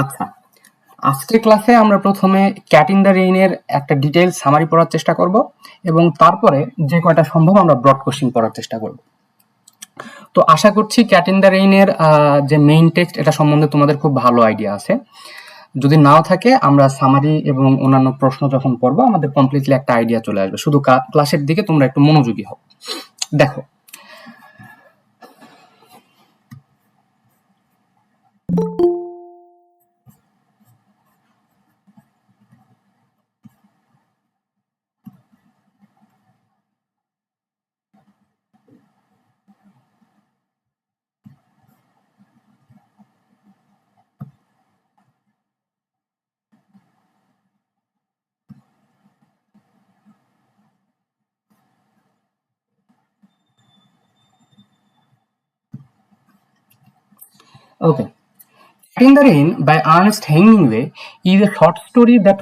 আচ্ছা, আজকের ক্লাসে আমরা প্রথমে ক্যাট ইন দ্য রেইনের একটা ডিটেইলস সামারি পড়ার চেষ্টা করব এবং তারপরে যে কয়টা সম্ভব আমরা ব্রড কোশ্চেন পড়ার চেষ্টা করব। তো আশা করছি ক্যাট ইন দ্য রেইনের যে মেইন টেক্সট এটা সম্বন্ধে তোমাদের খুব ভালো আইডিয়া আছে। যদি নাও থাকে আমরা সামারি এবং অন্যান্য প্রশ্ন যখন পড়বো আমাদের কমপ্লিটলি একটা আইডিয়া চলে আসবে। শুধু ক্লাসের দিকে তোমরা একটু মনোযোগী হও। দেখো, ওকে, Cat in the Rain by Ernest Hemingway is a short story that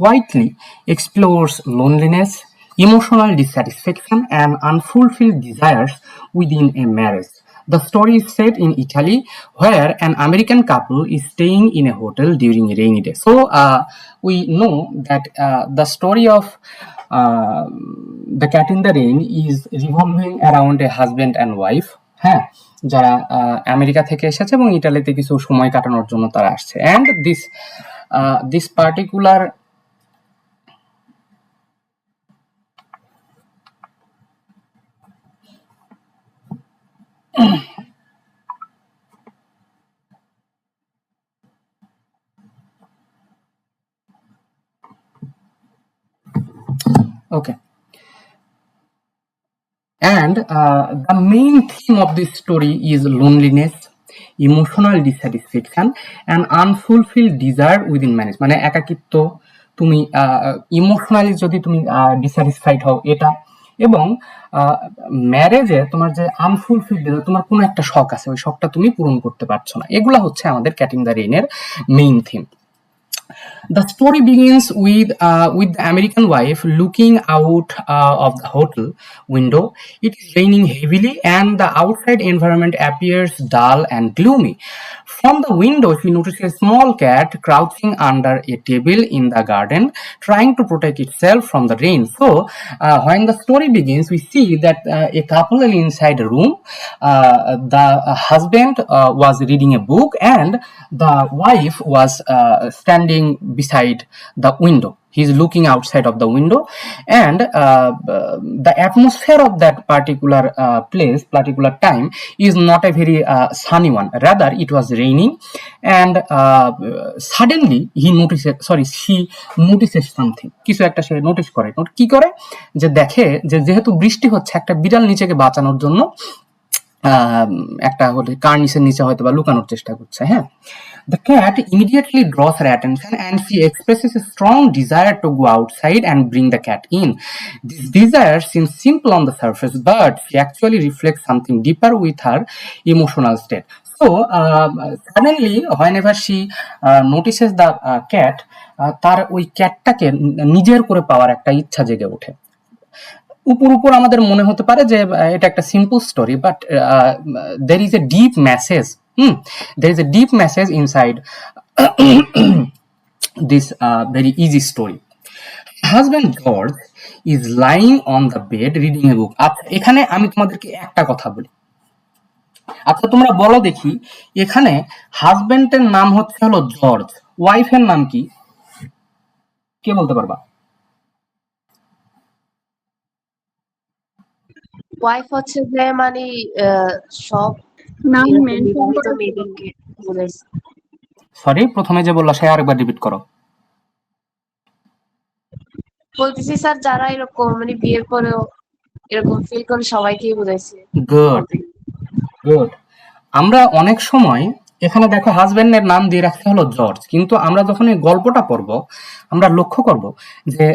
quietly explores loneliness, emotional dissatisfaction, and unfulfilled desires within a marriage. The story is set in Italy, where an American couple is staying in a hotel during a rainy day. So, we know that the story of The Cat in the Rain is revolving around a husband and wife. হ্যাঁ, যারা America থেকে এসেছে এবং ইটালিতে কিছু সময় কাটানোর জন্য তারা আসছে। And this particular okay, and the main theme of this story is loneliness, emotional dissatisfaction and unfulfilled desire within marriage. মানে একাকিত্ব, তুমি ইমোশনালি যদি তুমি ডিসস্যাটিসফাইড হও এটা, এবং ম্যারেজে তোমার যে আনফুলফিলড, তোমার কোনো একটা শখ আছে, ওই শখটা তুমি পূরণ করতে পারছো না। এগুলা হচ্ছে আমাদের ক্যাট ইন দ্য রেইনের main theme. The story begins with the American wife looking out of the hotel window. It is raining heavily, and the outside environment appears dull and gloomy. From the window, she notices a small cat crouching under a table in the garden, trying to protect itself from the rain. So, when the story begins, we see that a couple is inside a room. The husband was reading a book, and the wife was standing beside the window. He's looking outside of the window, and the atmosphere of that particular place, particular time, is not a very sunny one. Rather, it was raining, and suddenly she notices something. কিছু একটা সে notice করে। কি করে? যে দেখে যে যেহেতু বৃষ্টি হচ্ছে, একটা বিড়াল নিচেকে বাঁচানোর জন্য একটা হলে কার্নিসের নিচে হয়তো বা লুকানোর চেষ্টা করছে। হ্যাঁ, the cat immediately draws her attention and she expresses a strong desire to go outside and bring the cat in. This desire seems simple on the surface, but she actually reflects something deeper with her emotional state. So suddenly whenever she notices the cat, তার ওই ক্যাটটাকে নিজের করে পাওয়ার একটা ইচ্ছা জেগে ওঠে। উপর উপর আমাদের মনে হতে পারে যে এটা একটা simple story, but there is a deep message. There is a deep message inside this very easy story. Husband George is lying on the bed reading a book. আচ্ছা, এখানে আমি তোমাদেরকে একটা কথা বলি। আচ্ছা, তোমরা বলো দেখি, এখানে হাজবেন্ডের নাম হচ্ছে হলো জর্জ, ওয়াইফের নাম কি? কে বলতে পারবা? ওয়াইফ হচ্ছে যে মানে সব নাম মেনশন করে মেয়েদেরকে বোঝাইছে। সরি, প্রথমে যে বললা সে আরেকবার রিপিট করো। বলতেছি স্যার, যারা এরকম মানে বিয়ের পরেও এরকম ফিল করে সবাইকেই বোঝাইছে। গুড। আমরা অনেক সময় এখানে দেখো হাজবেন্ডের নাম দিয়ে রাখতে হলো জর্জ, কিন্তু আমরা যখন এই গল্পটা পড়বো আমরা লক্ষ্য করব যে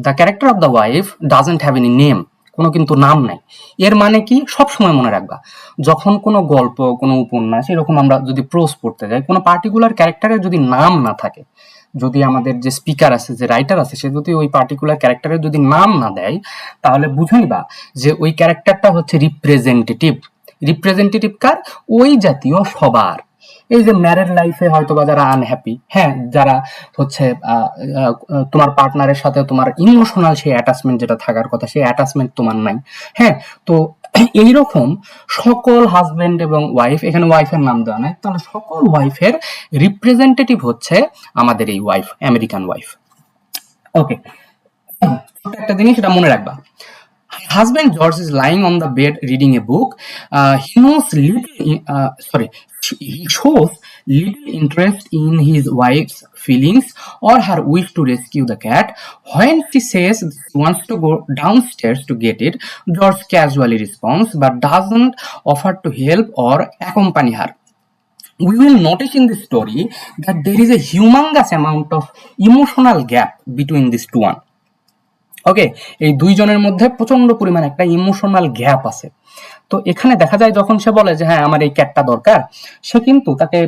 the character of the wife doesn't have any name, কোনো কিন্তু নাম নাই। এর মানে কি, সব সময় মনে রাখবা যখন কোনো গল্প, কোনো উপন্যাস এরকম আমরা যদি প্রোজ পড়তে যাই, কোনো পার্টিকুলার ক্যারেক্টারের যদি নাম না থাকে, যদি আমাদের যে স্পিকার আছে, যে রাইটার আছে, সে যদি ওই পার্টিকুলার ক্যারেক্টারের যদি নাম না দেয়, তাহলে বুঝে নিবা যে ওই ক্যারেক্টারটা হচ্ছে রিপ্রেজেন্টেটিভ কার? ওই জাতীয় সবার। এই যে ম্যারেড লাইফে হয়তো বা যারা আনহ্যাপি, হ্যাঁ, যারা হচ্ছে তোমার পার্টনারের সাথে তোমার ইমোশনাল সেই অ্যাটাচমেন্ট যেটা থাকার কথা সেই অ্যাটাচমেন্ট তোমার নাই, হ্যাঁ, তো এইরকম সকল হাজবেন্ড এবং ওয়াইফ, এখানে ওয়াইফের নাম দেওয়া নাই, তাহলে সকল ওয়াইফের রিপ্রেজেন্টেটিভ হচ্ছে আমাদের এই ওয়াইফ, আমেরিকান ওয়াইফ। ওকে, একটা জিনিস এটা মনে রাখবা, husband George is lying on the bed reading a book. He knows he shows little interest in his wife's feelings or her wish to rescue the cat. When she says she wants to go downstairs to get it, George casually responds but doesn't offer to help or accompany her. We will notice in this story that there is a humongous amount of emotional gap between these two one. ওকে, এই দুইজনের মধ্যে প্রচন্ড পরিমাণ একটা emotional gap আছে। তো এখানে দেখা যায় যখন সে বলে যে হ্যাঁ আমার এই ক্যাটটা দরকার, সে কিন্তু তাকে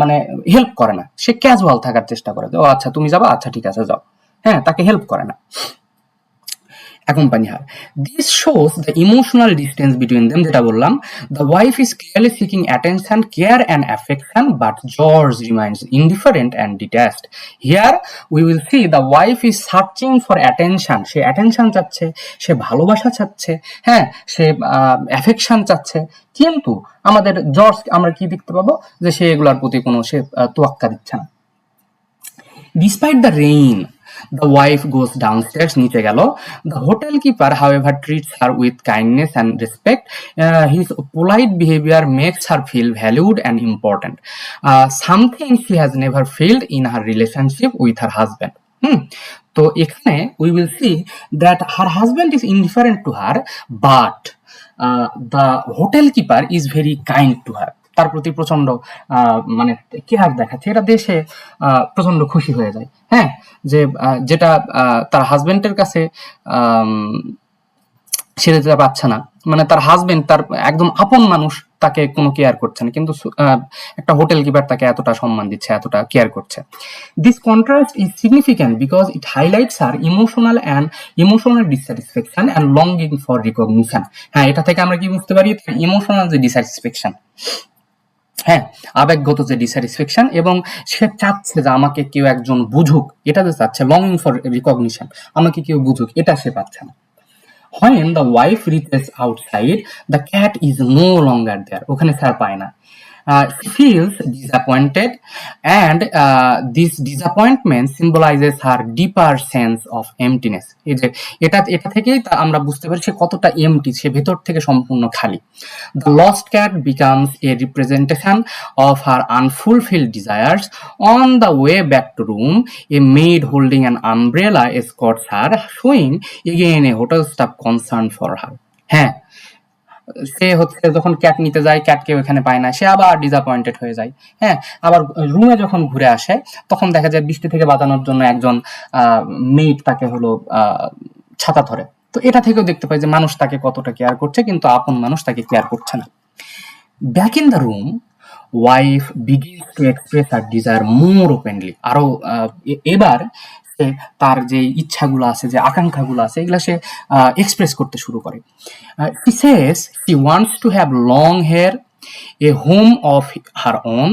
মানে হেল্প করে না, সে ক্যাজুয়াল থাকার চেষ্টা করে, ও আচ্ছা তুমি যাবা, আচ্ছা ঠিক আছে যাও, হ্যাঁ, তাকে হেল্প করে না, accompany her. This shows the emotional distance between them, যেটা বললাম, the wife is clearly seeking attention, care and affection, but George remains indifferent and detached. Here we will see the wife is searching for attention, say attention চাচ্ছে, সে ভালোবাসা চাচ্ছে, হ্যাঁ, সে affection চাচ্ছে, কিন্তু আমাদের George আমরা কি দেখতে পাবো যে সে এগুলোর প্রতি কোনো সে তোয়াক্কা দিচ্ছে না। Despite the rain, the wife goes downstairs, নিচে গেল। The hotel keeper, however, treats her with kindness and respect. His polite behavior makes her feel valued and important, something she has never felt in her relationship with her husband. তো এখানে we will see that her husband is indifferent to her, but the hotel keeper is very kind to her. তার প্রতি প্রচন্ড মানে care দেখাচ্ছে, এটা দেশে প্রচন্ড খুশি হয়ে যায়, হ্যাঁ, যে যেটা তার হাজবেন্ডের কাছে সে যেটা পাচ্ছে না, মানে তার হাজবেন্ড তার একদম আপন মানুষ তাকে কোনো কেয়ার করছে না, কিন্তু একটা হোটেল কিপার তাকে এতটা সম্মান দিচ্ছে, এতটা কেয়ার করছে। This contrast is significant because it highlights our emotional dissatisfaction and longing for recognition. হ্যাঁ, এটা থেকে আমরা কি বুঝতে পারি, ইমোশনাল যে ডিসস্যাটিসফ্যাকশন, হ্যাঁ, আবেগগত যে ডিস্যাটিসফ্যাকশন, এবং সে চাচ্ছে যে আমাকে কেউ একজন বুঝুক, এটা যে চাচ্ছে, লঙ্গিং ফর রিকগনিশন, আমাকে কেউ বুঝুক, এটা সে পাচ্ছে না। When the wife reaches outside, the cat is no longer there, ওখানে স্যার পায় না। She feels disappointed, and this disappointment symbolizes her deeper sense of emptiness. এই যে এটা থেকেই আমরা বুঝতে পারি সে কতটা এমটি, সে ভেতর থেকে সম্পূর্ণ খালি। The lost cat becomes a representation of her unfulfilled desires. On the way back to room, a maid holding an umbrella escorts her, showing again a hotel staff concern for her. হ্যাঁ, সে হচ্ছে যখন cat নিতে যায়, ক্যাটকে ওখানে পায় না, সে আবার disappointed হয়ে যায়, হ্যাঁ, আবার রুমে যখন ঘুরে আসে তখন দেখা যায় বৃষ্টি থেকে বাঁচানোর জন্য একজন মেইড তাকে হলো ছাতা ধরে। তো এটা থেকেও দেখতে পাই যে মানুষ তাকে কতটা কেয়ার করছে, কিন্তু আপন মানুষ তাকে কেয়ার করছে না। Back in the room, wife begins to express her desire more openly, আরো এবার সে তার যে ইচ্ছাগুলো আছে, যে আকাঙ্ক্ষাগুলো আছে, এগুলা সে এক্সপ্রেস করতে শুরু করে। She says she wants to have long hair, a home of her own,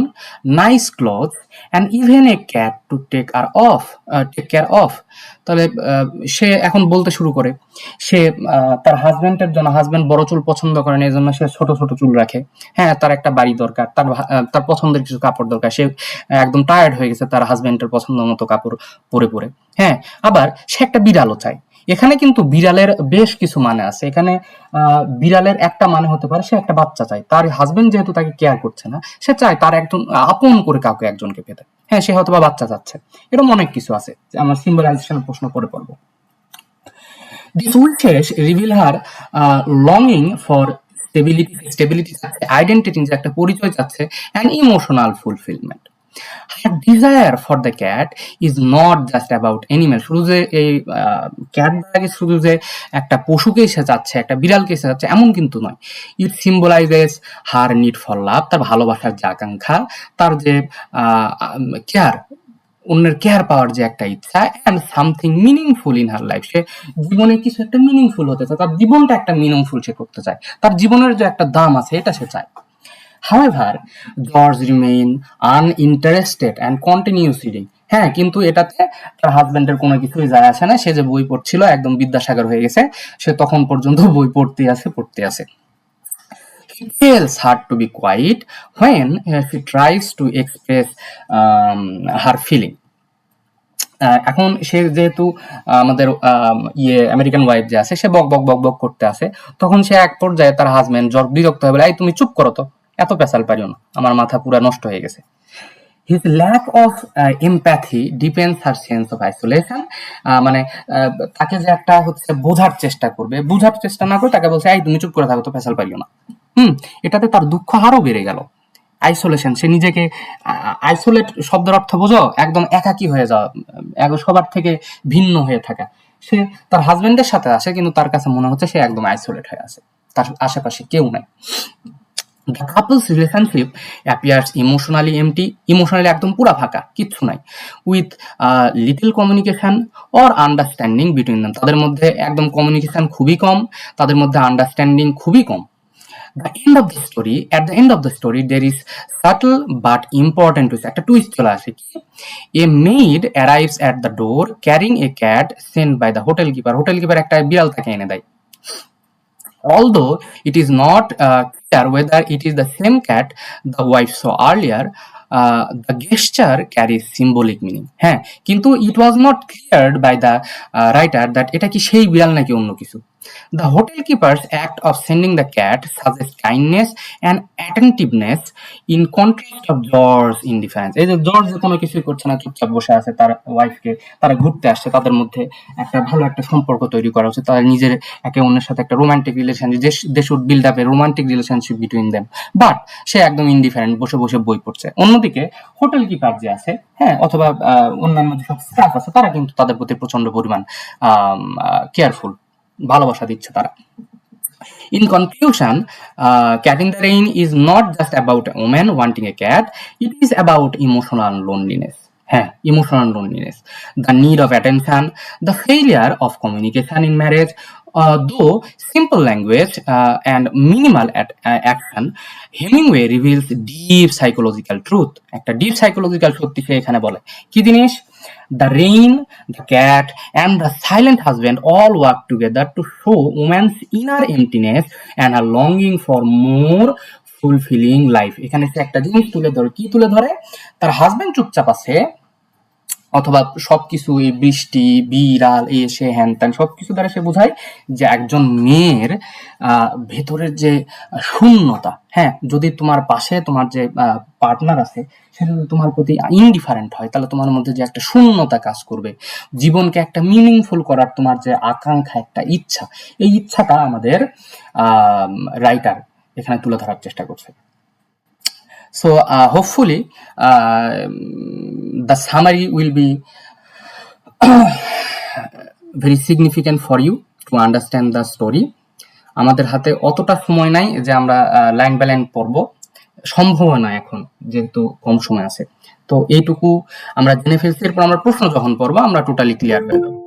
nice clothes, and even a cat to take care of. তাহলে সে এখন বলতে শুরু করে সে তার হাজবেন্ডের জন্য, হাজবেন্ড বড় চুল পছন্দ করেন, এই জন্য সে ছোট ছোট চুল রাখে, হ্যাঁ, তার একটা বাড়ি দরকার, তার পছন্দের কিছু কাপড় দরকার, সে একদম টায়ার্ড হয়ে গেছে তার হাজবেন্ডের পছন্দ মতো কাপড় পরে পরে, হ্যাঁ, আবার সে একটা বিড়ালও চায়। এখানে কিন্তু বিড়ালের বেশ কিছু মানে আছে। এখানে বিড়ালের একটা মানে হতে পারে সে একটা বাচ্চা চায়, তার হাজবেন্ড যেহেতু তাকে কেয়ার করছে না, সে চায় তার একজন আপন করে কাউকে একজনকে পেতে, হ্যাঁ, সে হয়তো বা বাচ্চা চাচ্ছে, এরকম অনেক কিছু আছে, আমরা সিম্বলাইজেশনের প্রশ্ন পরে পড়বো। This wishes reveal her longing for stability চাচ্ছে, আইডেন্টিটি যে একটা পরিচয় চাচ্ছে, and emotional fulfillment. Her desire for the cat is not just about animal. শুধু যে এই ক্যাটটাকে শুধু যে একটা পশুকেই সে চাচ্ছে, একটা বিড়ালকে সে চাচ্ছে, এমন কিন্তু নয়। It symbolises her need for love, তার ভালোবাসার যে আকাঙ্ক্ষা, তার যে কেয়ার, অন্যের কেয়ার পাওয়ার যে একটা ইচ্ছা, and something meaningful in her life, সে জীবনে কিছু একটা মিনিংফুল হতে চায়, তার জীবনটা একটা মিনিংফুল সে করতে চায়, তার জীবনের যে একটা দাম আছে এটা সে চায়। However, George remain uninterested and continues reading. হ্যাঁ, কিন্তু এটাতে তার হাজবেন্ডের কোনো কিছুই যায় আসে না। সে যে বই পড়ছিল একদম বিদ্যাসাগর হয়ে গেছে, সে তখন পর্যন্ত বই পড়তে আছে। He tells her to be quiet when she tries to express her feeling. এখন সে যেহেতু আমাদের আমেরিকান ওয়াইফ যে আছে, সে বক বক বক বক করতে আসে, তখন সে এক পর্যায়ে তার হাজবেন্ড বিরক্ত হয়ে বলে, এই তুমি চুপ করো তো, এত পেশাল পারিও না, আমার মাথা পুরা নষ্ট হয়ে গেছে। His lack of empathy deepens her sense of isolation. মানে তাকে যে একটা হচ্ছে বোঝার চেষ্টা না করে তাকে বলছে, এই তুমি চুপ করে থাকো তো, পেশাল পারিও না। এটাতে তার দুঃখ আরো বেড়ে গেল। আইসোলেশন, সে নিজেকে আইসোলেট শব্দের অর্থ বোঝো, একদম একাকী হয়ে যাওয়া, সবার থেকে ভিন্ন হয়ে থাকা। সে তার হাজবেন্ডের সাথে আসে, কিন্তু তার কাছে মনে হচ্ছে সে একদম আইসোলেট হয়ে আছে, তার আশেপাশে কেউ নাই। The couple's relationship appears emotionally empty, emotionally একদম পুরা ফাঁকা, কিচ্ছু নাই, with little communication or understanding between them. তাদের মধ্যে একদম কমিউনিকেশন খুবই কম, তাদের মধ্যে আন্ডারস্ট্যান্ডিং খুবই কম। At the end of the story, there is subtle but important twist. একটা টুইস্ট চলে আসে। A maid arrives at the door carrying a cat sent by the hotel keeper. Hotel keeper একটা বিড়াল তাকে এনে দেয়। Although it is not clear whether it is the same cat the wife saw earlier, the gesture carries symbolic meaning. হ্যাঁ, কিন্তু it was not cleared by the writer that এটা কি সেই বিড়াল নাকি অন্য কিছু। The hotel keeper's act of sending the cat suggests kindness and attentiveness in contrast of George's indifference. এই যে জর্জ কোনো কিছুই করছে না, চুপচাপ বসে আছে, তার ওয়াইফকে তারা ঘুরতে আসছে, তাদের মধ্যে একটা ভালো একটা সম্পর্ক তৈরি করা হচ্ছে, তাদের নিজের একে অন্যের সাথে একটা romantic relationship, they should build up a romantic relationship between them, but সে একদম ইনডিফারেন্ট, বসে বসে বই পড়ছে। অন্যদিকে হোটেল কিপার যে আছে, হ্যাঁ, অথবা অন্যান্য যেসব স্টাফ আছে, তারা কিন্তু তাদের প্রতি প্রচন্ড পরিমাণ কেয়ারফুল, ভালোবাসা দিচ্ছে তারা। In conclusion, Cat in the Rain is not just about a woman wanting a cat, it is about emotional loneliness. Emotional loneliness, the need of attention, the failure of communication in marriage. Though simple language and minimal action, Hemingway reveals deep psychological truth. একটা deep psychological truth সে এখানে বলে। কি জিনিস? The rain, the cat, and the silent husband all work together to show woman's inner emptiness and her longing for more fulfilling life. এখানে সে একটা জিনিস তুলে ধরে, কি তুলে ধরে? তার হাজবেন্ড চুপচাপ আছে, অথবা সবকিছু এই বৃষ্টি, বিড়াল, এসে হ্যান ত্যান সবকিছু দ্বারা সে বোঝায় যে একজন মেয়ের ভেতরের যে শূন্যতা, হ্যাঁ, যদি তোমার পাশে তোমার যে পার্টনার আছে সে যদি তোমার প্রতি ইনডিফারেন্ট হয়, তাহলে তোমার মধ্যে যে একটা শূন্যতা কাজ করবে, জীবনকে একটা মিনিংফুল করার তোমার যে আকাঙ্ক্ষা, একটা ইচ্ছা, এই ইচ্ছাটা আমাদের রাইটার এখানে তুলে ধরার চেষ্টা করছে। So hopefully the summary will be very significant for you to understand the story. আমাদের হাতে অতটা সময় নাই যে আমরা লাইন বাই লাইন পড়বো, সম্ভব না এখন যেহেতু কম সময় আছে। তো এইটুকু আমরা জেনে ফেলছি, এরপর আমরা প্রশ্ন যখন পড়বো আমরা টোটালি ক্লিয়ার হয়ে যাবো।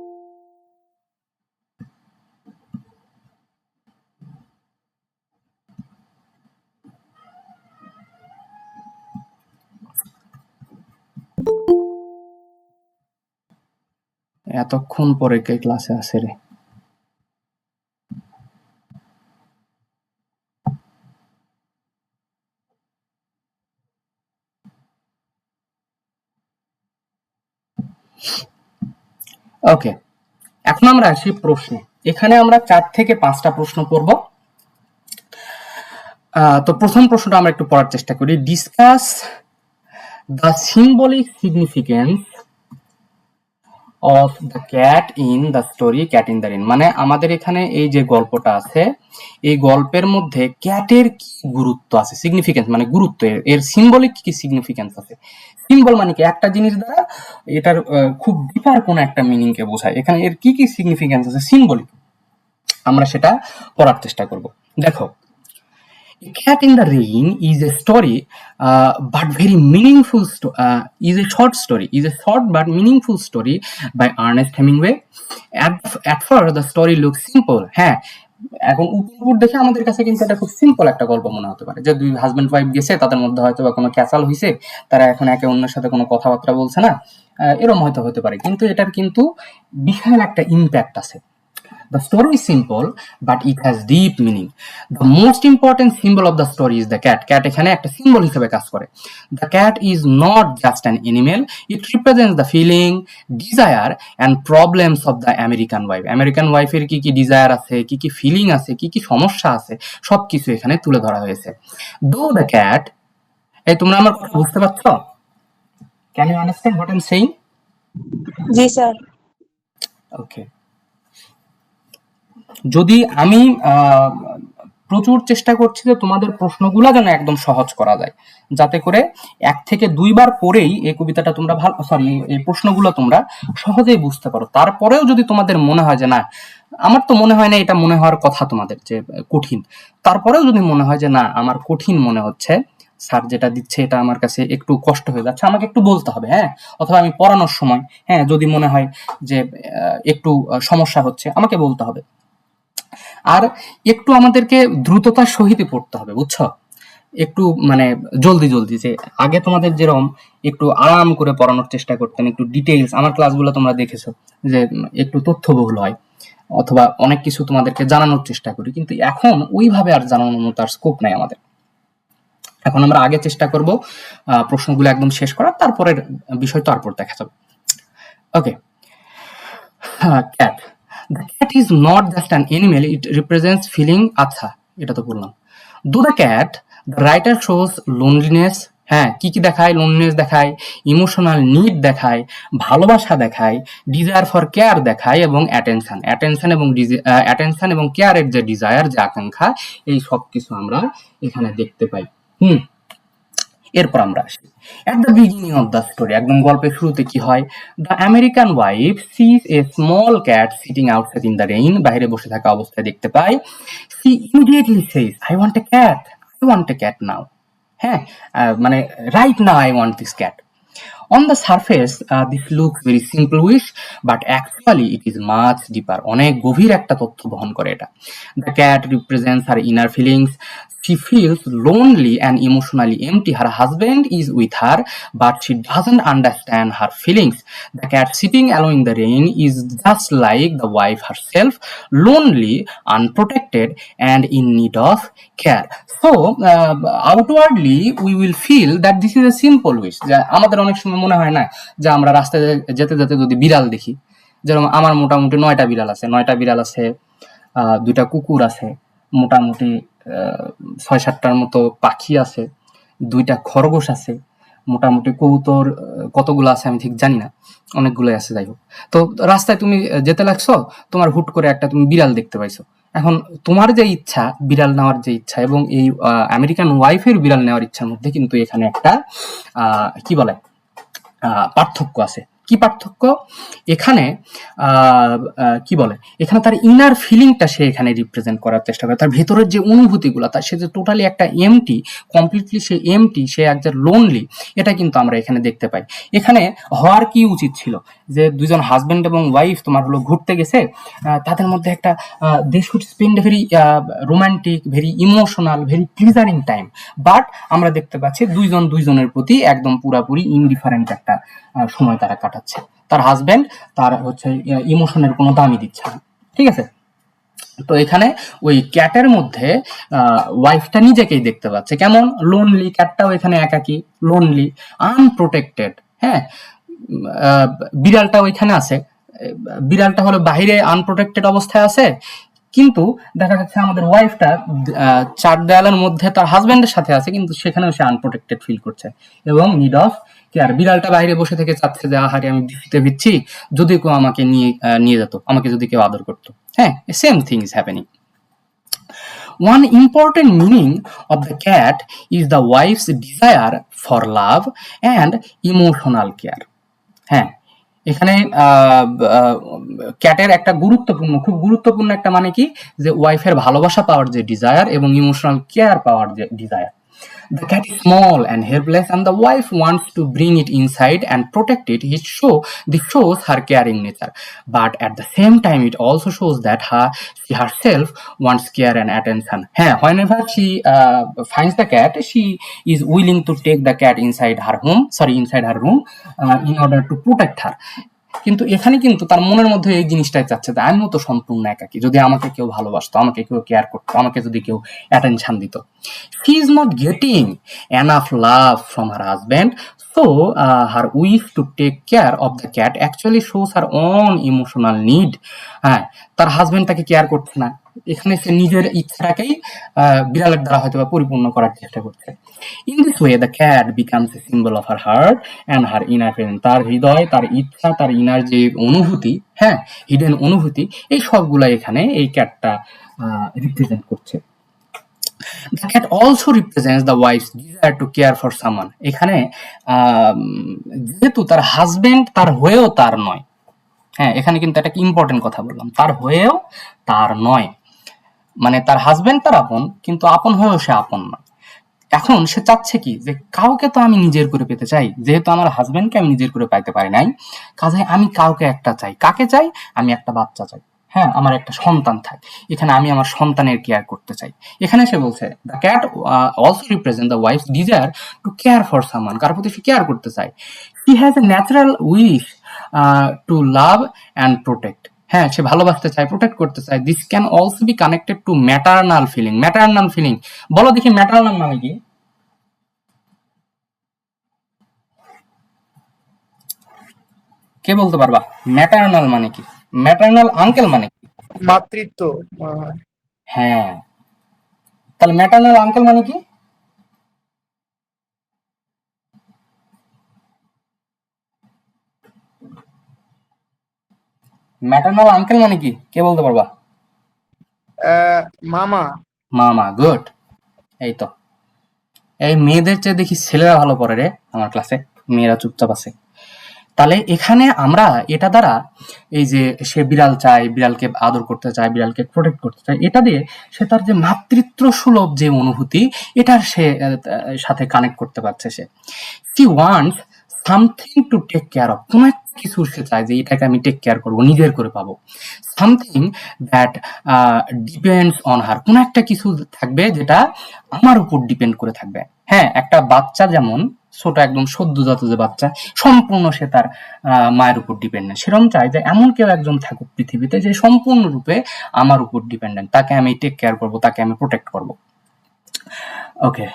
এতক্ষণ পরে কে ক্লাসে আসে রে? ওকে, এখন আমরা আসি প্রশ্নে। এখানে আমরা 4 থেকে 5টা প্রশ্ন পড়ব। তো প্রথম প্রশ্নটা আমরা একটু পড়ার চেষ্টা করি। Discuss the symbolic significance of the cat in the story cat in the rain. মানে আমাদের এখানে এই যে গল্পটা আছে, এই গল্পের মধ্যে ক্যাটের কি গুরুত্ব আছে, সিগনিফিকেন্স মানে গুরুত্ব, এর সিম্বলিক কি সিগনিফিকেন্স আছে। সিম্বল মানে কি? একটা জিনিস দ্বারা এটার খুব ডিপার কোন একটা মিনিং কে বোঝায়। এখানে এর কি কি সিগনিফিকেন্স আছে সিম্বলিক, আমরা সেটা পড়ার চেষ্টা করব। দেখো, Cat in the Rain is a story, but very meaningful. Is a short story. Is a short but meaningful story by Ernest Hemingway. At first, the story looks simple. হ্যাঁ, এখন উপর দেখে আমাদের কাছে কিন্তু এটা খুব সিম্পল একটা গল্প মনে হতে পারে, যে দুই হাজবেন্ড ওয়াইফ গেছে, তাদের মধ্যে হয়তো বা কোনো ক্যাচাল হয়েছে, তারা এখন একে অন্যের সাথে কোনো কথাবার্তা বলছে না, এরকম হয়তো হতে পারে, কিন্তু এটার কিন্তু বিশাল একটা ইম্প্যাক্ট আছে। The story is simple, but it has deep meaning. The most important symbol of the story is the cat. Cat এখানে একটা সিম্বল হিসেবে কাজ করে। The cat is not just an animal; it represents the feeling, desire, and problems of the American wife. American wife এর কি কি desire আছে, কি কি feeling আছে, কি কি সমস্যা আছে, সবকিছু এখানে তুলে ধরা হয়েছে। Though the cat, এই তোমরা আমার কথা বুঝতে পারছো? Can you understand what I'm saying? G sir. Okay. যদি আমি প্রচুর চেষ্টা করছি যে তোমাদের প্রশ্নগুলো যেন একদম সহজ করা যায়, যাতে করে 1 থেকে 2 বার পরেই এই কবিতাটা তোমরা এই প্রশ্নগুলো তোমরা সহজেই বুঝতে পারো। তারপরেও যদি তোমাদের মনে হয় যে না, আমার তো মনে হয় না এটা মনে হওয়ার কথা তোমাদের যে কঠিন, তারপরেও যদি মনে হয় যে না আমার কঠিন মনে হচ্ছে, স্যার যেটা দিচ্ছে এটা আমার কাছে একটু কষ্ট হয়ে যাচ্ছে, আমাকে একটু বলতে হবে, হ্যাঁ, অথবা আমি পড়ানোর সময়, হ্যাঁ, যদি মনে হয় যে একটু সমস্যা হচ্ছে, আমাকে বলতে হবে। আর একটু আমাদেরকে দ্রুততার সহিত পড়তে হবে, বুঝছো? একটু মানে জলদি জলদি, যে আগে তোমাদের যেরকম একটু আরাম করে পড়ানোর চেষ্টা করতেন, একটু ডিটেইলস, আমার ক্লাসগুলো তোমরা দেখেছো যে একটু তথ্যবহুল হয়, অথবা অনেক কিছু তোমাদেরকে জানানোর চেষ্টা করি, কিন্তু এখন ওইভাবে আর জানানোর মতো আর স্কোপ নাই আমাদের। এখন আমরা আগে চেষ্টা করব প্রশ্নগুলো একদম শেষ করার, তারপরের বিষয় তো তারপর দেখা যাবে। ওকে, cat. The cat is not just an animal, it represents feeling, আচ্ছা এটা তো বললাম। Do the cat, the writer shows loneliness, হ্যাঁ, কি কি দেখায়? লোনলিনেস দেখায়, ইমোশনাল নিড দেখায়, ভালোবাসা দেখায়, ডিজায়ার ফর কেয়ার দেখায়, এবং অ্যাটেনশন এবং কেয়ারের যে ডিজায়ার, যে আকাঙ্ক্ষা, এই সব কিছু আমরা এখানে দেখতে পাই। এরপর আমরা আসি at the beginning of the story, একদম গল্পের শুরুতে কি হয়? The American wife sees a small cat sitting outside in the rain, বাইরে বসে থাকা অবস্থায় দেখতে পায়। She immediately says, I want a cat, I want a cat now. হ্যাঁ, মানে right now I want this cat. On the surface, this looks very simple-ish, but actually it is much deeper. অনেক গভীর একটা তথ্য বহন করে এটা। The cat represents her inner feelings. She feels lonely and emotionally empty. Her husband is with her, but she doesn't understand her feelings. The cat sitting alone in the rain is just like the wife herself, lonely, unprotected, and in need of care. So, outwardly, we will feel that this is a simple wish. আমাদের অনেক সময় মনে হয় না যে আমরা রাস্তায় যেতে যেতে যদি বিড়াল দেখি, যেরকম আমার মোটামুটি 9টা বিড়াল আছে, 9টা বিড়াল আছে, 2টা কুকুর আছে, মোটামুটি 6-7টার মতো পাখি আছে, 2টা খরগোশ আছে, মোটামুটি কবুতর কতগুলো আছে আমি ঠিক জানি না, অনেকগুলোই আছে। যাই হোক, তো রাস্তায় তুমি যেতে লাগছো, তোমার হুট করে একটা তুমি বিড়াল দেখতে পাইছো। এখন তোমার যে ইচ্ছা বিড়াল নেওয়ার যে ইচ্ছা, এবং এই আমেরিকান ওয়াইফের বিড়াল নেওয়ার ইচ্ছার মধ্যে কিন্তু এখানে একটা কি বলে পার্থক্য আছে। কি পার্থক্য? এখানে কি বলে, এখানে তার ইনার ফিলিংটা সে এখানে রিপ্রেজেন্ট করার চেষ্টা করে, তার ভেতরের যে অনুভূতিগুলো, তার সে যে টোটালি একটা এমটি, কমপ্লিটলি সে এমটি, সে একজন লোনলি, এটা কিন্তু আমরা এখানে দেখতে পাই। এখানে হওয়ার কি উচিত ছিল যে দুজন হাজবেন্ড এবং ওয়াইফ তোমার হলো ঘুরতে গেছে, তাদের মধ্যে একটা they should spend very romantic, very emotional, very pleasuring time, but আমরা দেখতে পাচ্ছি দুইজন দুইজনের প্রতি একদম পুরাপুরি ইনডিফারেন্ট একটা সময় তারা কাটাচ্ছে। তার হাজবেন্ড তার হচ্ছে ইমোশনের কোনো দামই দিচ্ছে না, ঠিক আছে? তো এখানে ওই ক্যাটের মধ্যে ওয়াইফটা নিজেকেই দেখতে পাচ্ছে কেমন লোনলি, ক্যাটটাও এখানে একাকী, লোনলি, আনপ্রোটেক্টেড। হ্যাঁ, বিড়ালটা ওইখানে আছে, বিড়ালটা হলো বাহিরে আনপ্রোটেক্টেড অবস্থায় আছে, কিন্তু দেখা যাচ্ছে আমাদের ওয়াইফটা 4 দেয়ালের মধ্যে তার হাজবেন্ডের সাথে আছে, কিন্তু সেখানেও সে আনপ্রোটেক্টেড ফিল করছে এবং নিড অফ কেয়ার। বিড়ালটা বাইরে বসে থেকে চাচ্ছে যে আহারে আমি দিতে ভিচ্ছি, যদি কেউ আমাকে নিয়ে যেত, আমাকে যদি কেউ আদর করতো। হ্যাঁ, same thing is happening. One important meaning of the cat is the wife's desire for love and emotional care. হ্যাঁ, এখানে ক্যাটের একটা খুব গুরুত্বপূর্ণ একটা মানে কি, যে ওয়াইফের ভালোবাসা পাওয়ার যে ডিজায়ার এবং ইমোশনাল কেয়ার পাওয়ার যে desire. The cat is small and helpless, and the wife wants to bring it inside and protect it. This shows her caring nature, but at the same time, it also shows that she herself wants care and attention. Whenever she finds the cat, she is willing to take the cat inside her room, in order to protect her. কিন্তু এখানে কিন্তু তার মনের মধ্যে এই জিনিসটাই চাচ্ছে যে আমিও তো সম্পূর্ণ একাকী, যদি আমাকে কেউ ভালোবাসতো, আমাকে কেউ কেয়ার করতো, আমাকে যদি কেউ অ্যাটেনশন দিত। She is not getting enough love from her husband, so her wish to take care of the cat actually shows her own emotional need. তার হাজবেন্ড তাকে কেয়ার করছে না, এখানে সে নিজের ইচ্ছাটাকেই বিড়ালের দ্বারা হয়তো বা পরিপূর্ণ করার চেষ্টা করছে। In this way, the cat becomes a symbol of her heart and her inner feeling. তার হৃদয়, তার ইচ্ছা, তার ইনার যে অনুভূতি, হিডেন অনুভূতি, এই সবগুলা এখানে এই ক্যাটটা রিপ্রেজেন্ট করছে। The cat also represents the wife's desire to care for someone. এখানে যেহেতু তার হাজবেন্ড তার হয়েও তার নয়, এখানে কিন্তু একটা ইম্পর্টেন্ট কথা বললাম, তার হয়েও তার নয়, মানে তার হাজবেন্ড তার আপন, কিন্তু আপন হয়েও সে আপন নয়। এখন সে চাচ্ছে কি, যে কাউকে তো আমি নিজের করে পেতে চাই, যেহেতু আমার হাজবেন্ডকে আমি নিজের করে পাইতে পারি নাই, কাজে আমি কাউকে একটা চাই। কাকে চাই? আমি একটা বাচ্চা চাই, আমার একটা সন্তান থাক, এখানে আমি আমার সন্তানের কেয়ার করতে চাই। এখানে সে বলছে the cat also represent the wife's desire to care for someone, কার প্রতি সে কেয়ার করতে চায়। He has a natural wish to love and protect, সে ভালোবাসতে চায়, প্রোটেক্ট করতে চায়। This can also be connected to maternal feeling. Maternal feeling বলো দেখি, ম্যাটারনাল মানে কি? কে বলতে পারবা ম্যাটারনাল মানে কি? ম্যাটারনাল আঙ্কেল মানে কি? মাতৃত্ব মনে হয়। তাহলে ম্যাটারনাল আঙ্কেল মানে কি? ম্যাটারনাল আঙ্কেল মানে কি, কে বলতে পারবা? মামা। মামা, গুড। এই তো, এই মেয়েদের চেয়ে দেখি ছেলেরা ভালো পড়ে রে আমার ক্লাসে, মেয়েরা চুপচাপ আছে। তাহলে এখানে আমরা এটা দ্বারা, এই যে সে বিড়াল চায়, বিড়ালকে আদর করতে চায়, বিড়ালকে প্রোটেক্ট করতে চায়, এটা দিয়ে সে তার যে মাতৃত্ব সুলভ যে অনুভূতি, এটার সে সাথে কানেক্ট করতে পারছে। সে wants something to take care of, কোনো একটা কিছু সে চায় যে এটাকে আমি টেক কেয়ার করবো, নিজের করে পাবো। Something that depends on her, কোনো একটা কিছু থাকবে যেটা আমার উপর ডিপেন্ড করে থাকবে। একটা বাচ্চা যেমন ছোট একদম সদ্যজাত যে বাচ্চা, সম্পূর্ণ সে তার মায়ের উপর ডিপেন্ডেন্ট, সেরকম চাই যে এমন কেউ একজন থাকুক পৃথিবীতে যে সম্পূর্ণরূপে আমার উপর ডিপেন্ডেন্ট, তাকে আমি টেক কেয়ার করবো, তাকে আমি প্রোটেক্ট করবো। ওকে,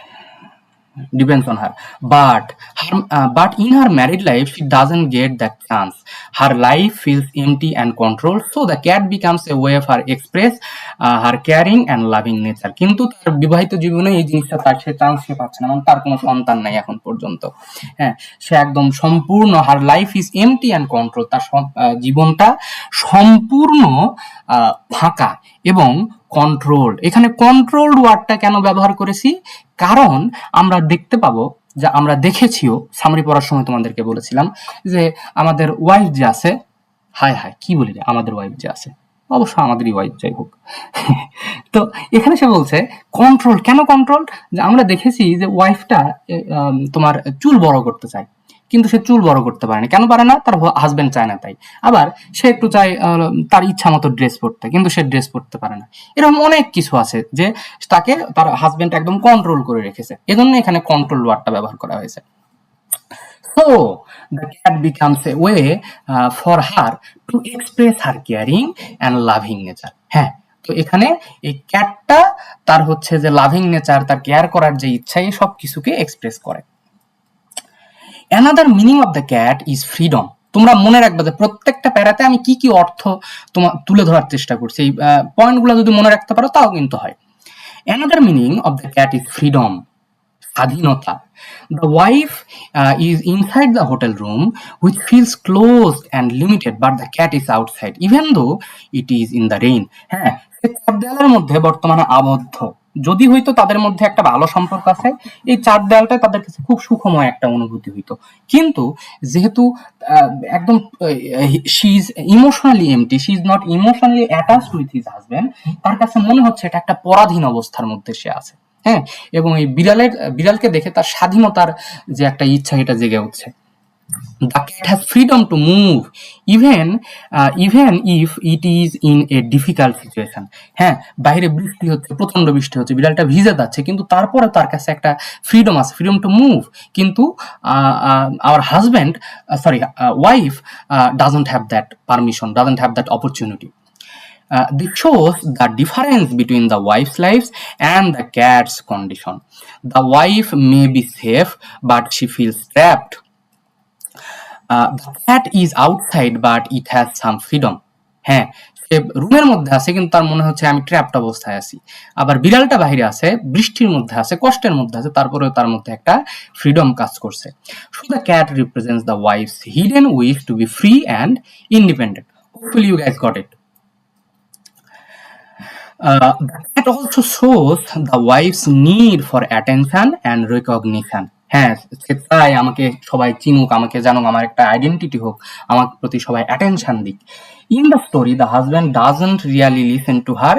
depends on her, but in her married life she doesn't get that chance. Her life feels empty and controlled, so the cat becomes a way of her express her caring and loving nature. কিন্তু তার বিবাহিত জীবনে এই জিনিসটা তার সে chance সে পাচ্ছে না, মানে তার কোনো সন্তান নাই এখন পর্যন্ত। সে একদম সম্পূর্ণ, her life is empty and controlled, তার জীবনটা সম্পূর্ণ ফাঁকা এবং কন্ট্রোল। এখানে কন্ট্রোলড ওয়ার্ডটা কেন ব্যবহার করেছি? কারণ আমরা দেখতে পাবো, যে আমরা দেখেছিও, সামারি পড়ার সময় তোমাদেরকে বলেছিলাম যে আমাদের ওয়াইফ যে আছে, কি বলি রে, আমাদের ওয়াইফ যে আছে, অবশ্য আমাদেরই ওয়াইফ, যাই হোক। তো এখানে সে বলছে কন্ট্রোল, কেন কন্ট্রোল? যে আমরা দেখেছি যে ওয়াইফটা তোমার চুল বড় করতে চায়, কিন্তু সে চুল বড় করতে পারে না। কেন পারে না? তার হাজবেন্ড চায় না তাই। আবার সে একটু চায় তার ইচ্ছা মতো ড্রেস পরতে, কিন্তু সে ড্রেস পরতে পারে না। এরকম অনেক কিছু আছে যে তাকে তার হাজবেন্ড একদম কন্ট্রোল করে রেখেছে, এজন্য এখানে কন্ট্রোল ওয়ার্ডটা ব্যবহার করা হয়েছে। So the cat becomes a way for her to express her caring and loving nature. তো এখানে এই ক্যাটটা তার হচ্ছে যে লাভিং নেচার, তার কেয়ার করার যে ইচ্ছা, এই সব কিছুকে এক্সপ্রেস করে। Another meaning of the cat is freedom. তোমরা মনে রাখবে যে প্রত্যেকটা প্যারাতে আমি কি কি অর্থ তুলে ধরার চেষ্টা করছি, এই পয়েন্টগুলো যদি মনে রাখতে পারো তাও কিন্তু হয়। Another meaning of the cat is freedom, স্বাধীনতা। The wife is inside the hotel room which feels closed and limited, but the cat is outside even though it is in the rain. সে চার দেয়ালের মধ্যে বর্তমানে আবদ্ধ, যদি হইতো তাদের মধ্যে একটা ভালো সম্পর্ক আছে, এই চার দেয়ালটা তাদের কাছে খুব সুখময় একটা অনুভূতি হইতো, কিন্তু যেহেতু একদম she is emotionally empty, she is not emotionally attached with his husband, তার কাছে মনে হচ্ছে এটা একটা পরাধীন অবস্থার মধ্যে সে আছে। হ্যাঁ, এবং এই বিড়ালকে দেখে তার স্বাধীনতার যে একটা ইচ্ছা এটা জেগে উঠছে। The cat has freedom to move even if it is in a difficult situation. হ্যাঁ, বাইরে বৃষ্টি হচ্ছে, প্রচন্ড বৃষ্টি হচ্ছে, বিড়ালটা ভিজে যাচ্ছে, কিন্তু তারপরে তার কাছে একটা ফ্রিডম আছে, ফ্রিডম টু মুভ। কিন্তু our husband, wife doesn't have that permission, doesn't have that opportunity. This shows the difference between the wife's lives and the cat's condition. The wife may be safe, but she feels trapped. The cat is outside but it has some freedom. হ্যাঁ, সে রুমের মধ্যে আছে কিন্তু তার মনে হচ্ছে আমি trapped অবস্থায় আছি। আবার বিড়ালটা বাইরে আছে, বৃষ্টির মধ্যে আছে, কষ্টের মধ্যে আছে, তারপরেও তার মধ্যে একটা ফ্রিডম কাজ করছে। So the cat represents the wife's hidden wish to be free and independent. Hopefully you guys got it. The cat also shows the wife's need for attention and recognition. হ্যাঁ, সে চায় আমাকে সবাই চিনুক, আমাকে জানুক, আমার একটা আইডেন্টিটি হোক, আমার প্রতি সবাই অ্যাটেনশন দিক। In the story, the husband doesn't really listen to her.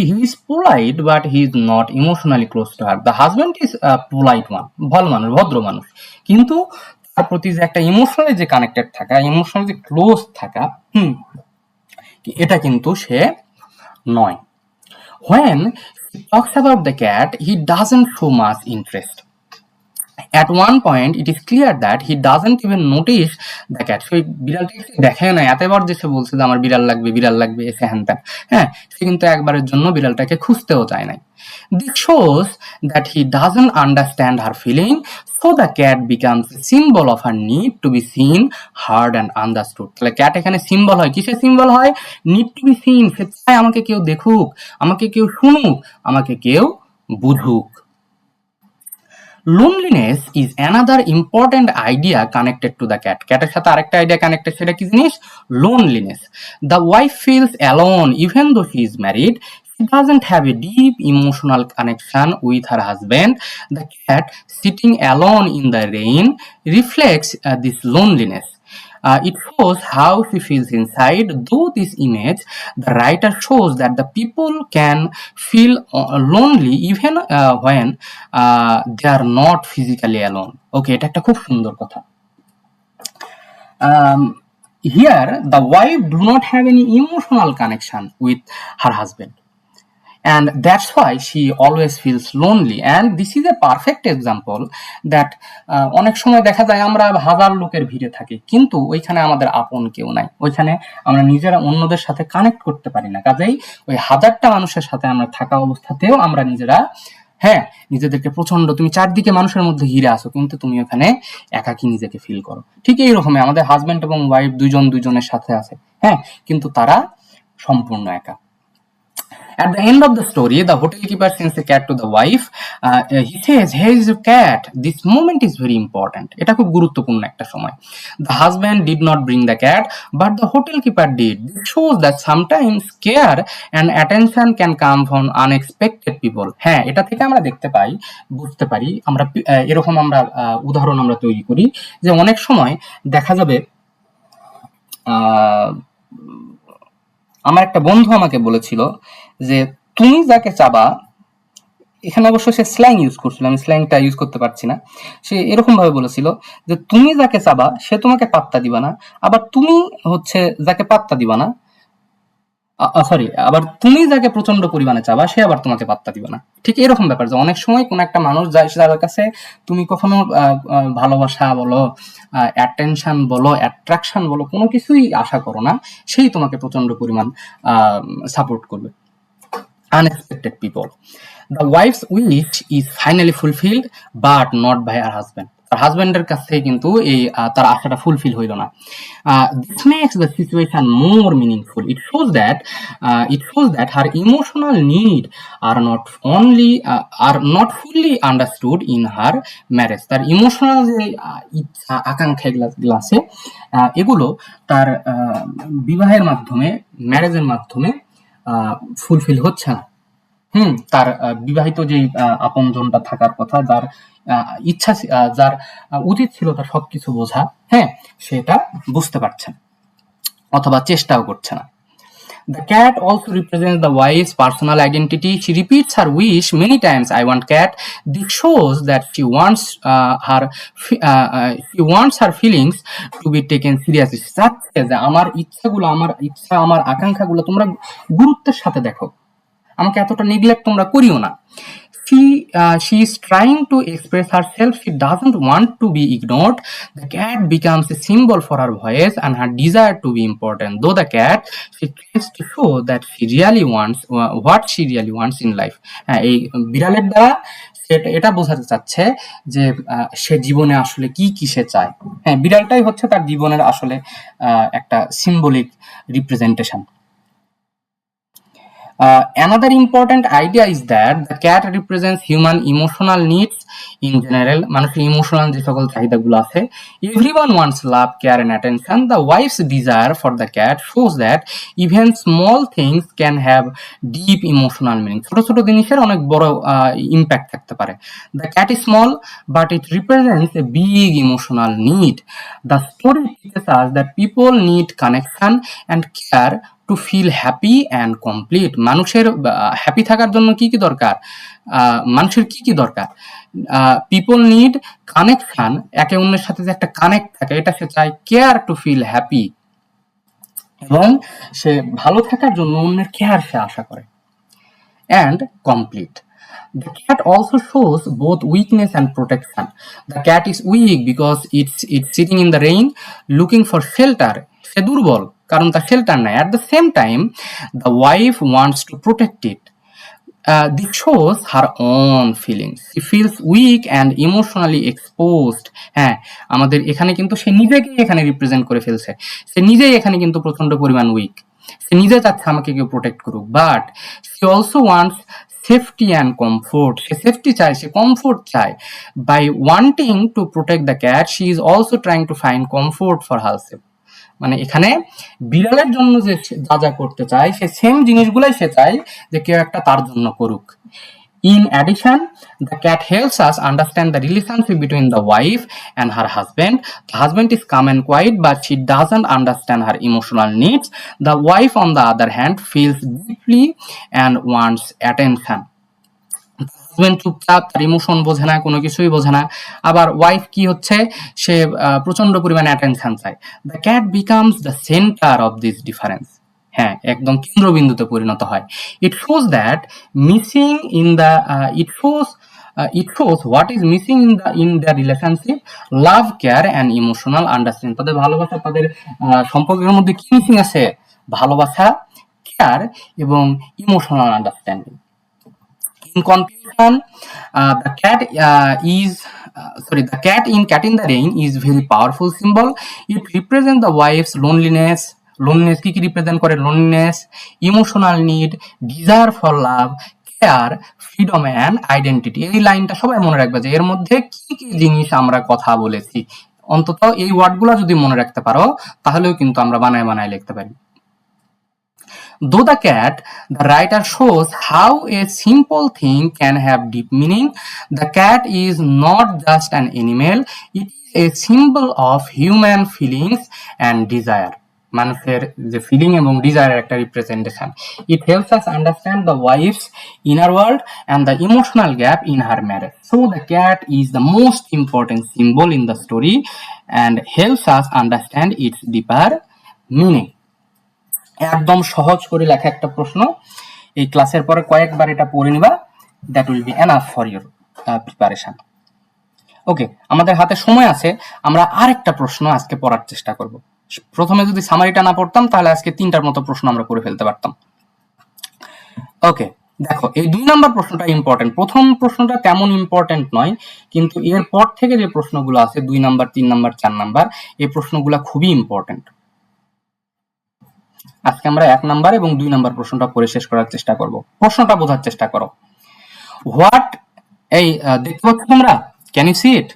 He is polite, but he is not emotionally close to her. The husband is a polite one, ভালো মানুষ, ভদ্র মানুষ, কিন্তু তার প্রতি যে একটা ইমোশনালি যে কানেক্টেড থাকা, ইমোশনালি যে ক্লোজ থাকা, এটা কিন্তু সে নয়। When he talks about the cat, he doesn't show much interest. At one point, it is clear that he doesn't even notice the cat. So বিড়ালটাকে দেখে না, এতবার যে সে বলছে যে আমার বিড়াল লাগবে এসে হ্যান ত্যান, হ্যাঁ, সে কিন্তু একবারের জন্য বিড়ালটাকে খুঁজতেও চায় নাই। This shows that he doesn't understand her feeling, so the cat becomes a symbol of her need to be seen, heard and understood. তাহলে ক্যাট এখানে সিম্বল হয়, কিসের সিম্বল হয়? নিড টু বি সিন, সে চায় আমাকে কেউ দেখুক, আমাকে কেউ শুনুক, আমাকে কেউ বুঝুক। Loneliness is another important idea connected to the cat. ক্যাটের সাথে আরেকটা আইডিয়া কানেক্টেড, সেটা কি জিনিস? Loneliness. The wife feels alone even though she is married. She doesn't have a deep emotional connection with her husband. The cat sitting alone in the rain reflects this loneliness. It shows how she feels inside. Though this image, the writer shows that the people can feel lonely even when they are not physically alone. Okay, এটা একটা খুব সুন্দর কথা। Here, the wife do not have any emotional connection with her husband. And that's why she always feels lonely. And this is a perfect example that অনেক সময় দেখা যায় আমরা হাজার লোকের ভিড়ে থাকি, কিন্তু ওইখানে আমাদের আপন কেউ নাই, ওইখানে আমরা নিজেরা অন্যদের সাথে কানেক্ট করতে পারি না। কাজেই ওই হাজারটা মানুষের সাথে আমরা থাকা অবস্থাতেও আমরা নিজেরা, হ্যাঁ, নিজেদেরকে প্রচন্ড, তুমি চারদিকে মানুষের মধ্যে ঘিরে আসো কিন্তু তুমি ওখানে একাকী নিজেকে ফিল করো। ঠিক এইরকমই আমাদের হাজবেন্ড এবং ওয়াইফ দুইজনের সাথে আছে, হ্যাঁ, কিন্তু তারা সম্পূর্ণ একা। At the end of the story, the hotel keeper sends a cat to the wife. He says, "Here is your cat." This moment is very important. এটা খুব গুরুত্বপূর্ণ একটা সময়। The husband did not bring the cat, but the hotel keeper did. This shows that sometimes care and attention can come from unexpected people. হ্যাঁ, এটা থেকে আমরা বুঝতে পারি, আমরা এরকম আমরা উদাহরণ আমরা তৈরি করি যে অনেক সময় দেখা যাবে, আমার একটা বন্ধু আমাকে বলেছিল যে তুমি যাকে চাবা, এখানে অবশ্য সে স্ল্যাং ইউজ করছিল, আমি স্ল্যাংটা ইউজ করতে পারছি না, সে এরকম ভাবে বলেছিল যে তুমি যাকে চাবা সে তোমাকে পাত্তা দিবা না, আবার তুমি যাকে পাত্তা দিবা না, আবার তুমি যাকে প্রচন্ড পরিমাণে চাবা সে আবার তোমাকে পাত্তা দিবে না। ঠিক এরকম ব্যাপার যে অনেক সময় কোন একটা মানুষ যায়, যার কাছে তুমি কখনো ভালোবাসা বলো, অ্যাটেনশন বলো, অ্যাট্রাকশন বলো, কোনো কিছুই আশা করো না, সেই তোমাকে প্রচন্ড পরিমাণ সাপোর্ট করবে। Unexpected people. The wife's wish is finally fulfilled, but not by her husband. তার হাজবেন্ডের কাছে কিন্তু এই তার আশাটা ফুলফিল হইল না। This makes the situation more meaningful. It shows that her emotional need are not fully understood in her marriage. তার ইমোশনাল যে ইচ্ছা আকাঙ্ক্ষা গুলো আছে, এগুলো তার বিবাহের মাধ্যমে, ম্যারেজের মাধ্যমে ফুলফিল হচ্ছে না। তার বিবাহিত যে আপনজনটা থাকার কথা, যার ইচ্ছা, যার উচিত ছিল তার সবকিছু বোঝা, হ্যাঁ, সেটা বুঝতে পারছে না অথবা চেষ্টাও করছে না। The cat also represents the wife's personal identity. She repeats her wish many times. I want cat. This shows that she wants her feelings to be taken seriously. চাচ্ছে যে আমার ইচ্ছাগুলো, আমার আকাঙ্ক্ষাগুলো তোমরা গুরুত্বের সাথে দেখো, আমাকে এতটা নেগলেক্ট তোমরা করিও না। She is trying to express herself. She doesn't want to be ignored. The cat becomes a symbol for her voice and her desire to be important. Though the cat, she tries to show that she really wants what she really wants in life. এই বিড়ালের দ্বারা এটা বোঝাতে চাচ্ছে যে সে জীবনে আসলে কি কি সে চায়। হ্যাঁ, বিড়ালটাই হচ্ছে তার জীবনের আসলে একটা symbolic representation. Another important idea is that the cat represents human emotional needs in general. মানুষের ইমোশনাল যে সকল চাহিদাগুলো আছে, everyone wants love, care and attention. The wife's desire for the cat shows that even small things can have deep emotional meaning. ছোট ছোট জিনিসের অনেক বড় impact থাকতে পারে। The cat is small but it represents a big emotional need. The story teaches us that people need connection and care to feel happy and complete. মানুষের happy থাকার জন্য কি কি দরকার, মানুষের কি কি দরকার? পিপল নিড কানেকশন, একে অন্যের সাথে যে একটা কানেক্ট থাকে এটা সে চায়। কেয়ার টু ফিল হ্যাপি, এবং সে ভালো থাকার জন্য অন্যের কেয়ার সে আশা করে। And complete. The cat also shows both weakness and protection. The cat is weak because it's sitting in the rain looking for shelter. সে দুর্বল কারণ তার শেল্টার নাই। At the same time, the wife wants to protect it. This shows her own feelings. She feels weak and emotionally exposed. হ্যাঁ, আমাদের এখানে কিন্তু সে নিজেকে এখানে রিপ্রেজেন্ট করে ফেলছে। সে নিজেই এখানে কিন্তু প্রচন্ড পরিমাণ উইক। সে নিজে চাচ্ছে আমাকে কেউ প্রোটেক্ট করুক, but she also wants safety and comfort. Say safety চায়, সে কমফোর্ট চায়। By wanting to protect the cat, she is also trying to find comfort for herself. মানে এখানে বিড়ালের জন্য যে যা যা করতে চায় সে সেম জিনিসগুলাই সে চায় যে কেউ একটা তার জন্য করুক। In addition, the cat helps us understand the relationship between the wife and her husband. The husband is calm and quiet, but she doesn't understand her emotional needs. The wife, on the other hand, feels deeply and wants attention. Husband চুপচাপ, তার emotion বোঝে না, কোনো কিছুই বোঝে না। আবার wife কি হচ্ছে, সে প্রচন্ড পরিমাণে অ্যাটেনশন চায়। The cat becomes the centre of this difference. হ্যাঁ, একদম কেন্দ্রবিন্দুতে পরিণত হয়। It shows that missing in the it shows what is missing in their relationship: love, care and emotional understanding. তাদের ভালোবাসা, তাদের সম্পর্কের মধ্যে কি মিসিং আছে? ভালোবাসা, কেয়ার এবং emotional understanding. In conclusion, the cat in Cat in the Rain is very powerful symbol. It represents the wife's loneliness. Loneliness কি represent করে? Loneliness, emotional need, desire for love, care, freedom and identity. এই লাইনটা সবাই মনে রাখবে যে এর মধ্যে কি কি জিনিস আমরা কথা বলেছি। অন্তত এই ওয়ার্ডগুলো যদি মনে রাখতে পারো তাহলেও কিন্তু আমরা বানায় বানায় লিখতে পারি। Though the cat, the writer shows how a simple thing can have deep meaning. The cat is not just an animal, it is a symbol of human feelings and desire. মানুষের যে ফিলিং এবং ডিজায়ারের একটা representation. It helps us understand the wife's inner world and the emotional gap in her marriage. So the cat is the most important symbol in the story and helps us understand its deeper meaning. একদম সহজ করে লেখা একটা প্রশ্ন, এই ক্লাসের পরে কয়েকবার এটা পড়ে নিবা, that will be enough for your preparation. Okay, আমাদের হাতে সময় আছে, আমরা আরেকটা প্রশ্ন আজকে পড়ার চেষ্টা করব। প্রথমে যদি সামারিটা না পড়তাম তাহলে আজকে 3টার মতো প্রশ্ন আমরা করে ফেলতে পারতাম। ওকে, দেখো এই 2 নাম্বার প্রশ্নটা ইম্পর্টেন্ট। প্রথম প্রশ্নটা তেমন ইম্পর্টেন্ট নয়, কিন্তু এর পর থেকে যে প্রশ্নগুলো আছে 2 নাম্বার, 3 নাম্বার, 4 নাম্বার, এই প্রশ্নগুলো খুবই ইম্পর্টেন্ট। আজকে আমরা 1 নাম্বার এবং 2 নাম্বার প্রশ্নটা পড়ে শেষ করার চেষ্টা করব। প্রশ্নটা বোঝার চেষ্টা করো। হোয়াট, এই দেখতে পাচ্ছ তোমরা? Can you see it?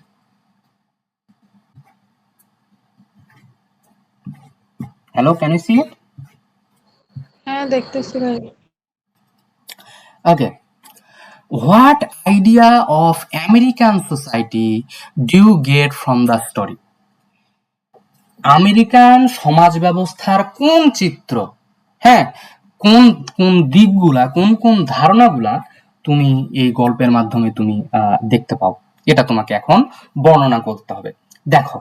Hello, can you see it? হ্যাঁ, দেখতেছি ভাই। Okay, what idea of American society do you get from the story? American সমাজ ব্যবস্থার কোন চিত্র, হ্যাঁ, কোন কোন দিকগুলা, কোন কোন ধারণাগুলা তুমি এই গল্পের মাধ্যমে তুমি দেখতে পাও, এটা তোমাকে এখন বর্ণনা করতে হবে। দেখো,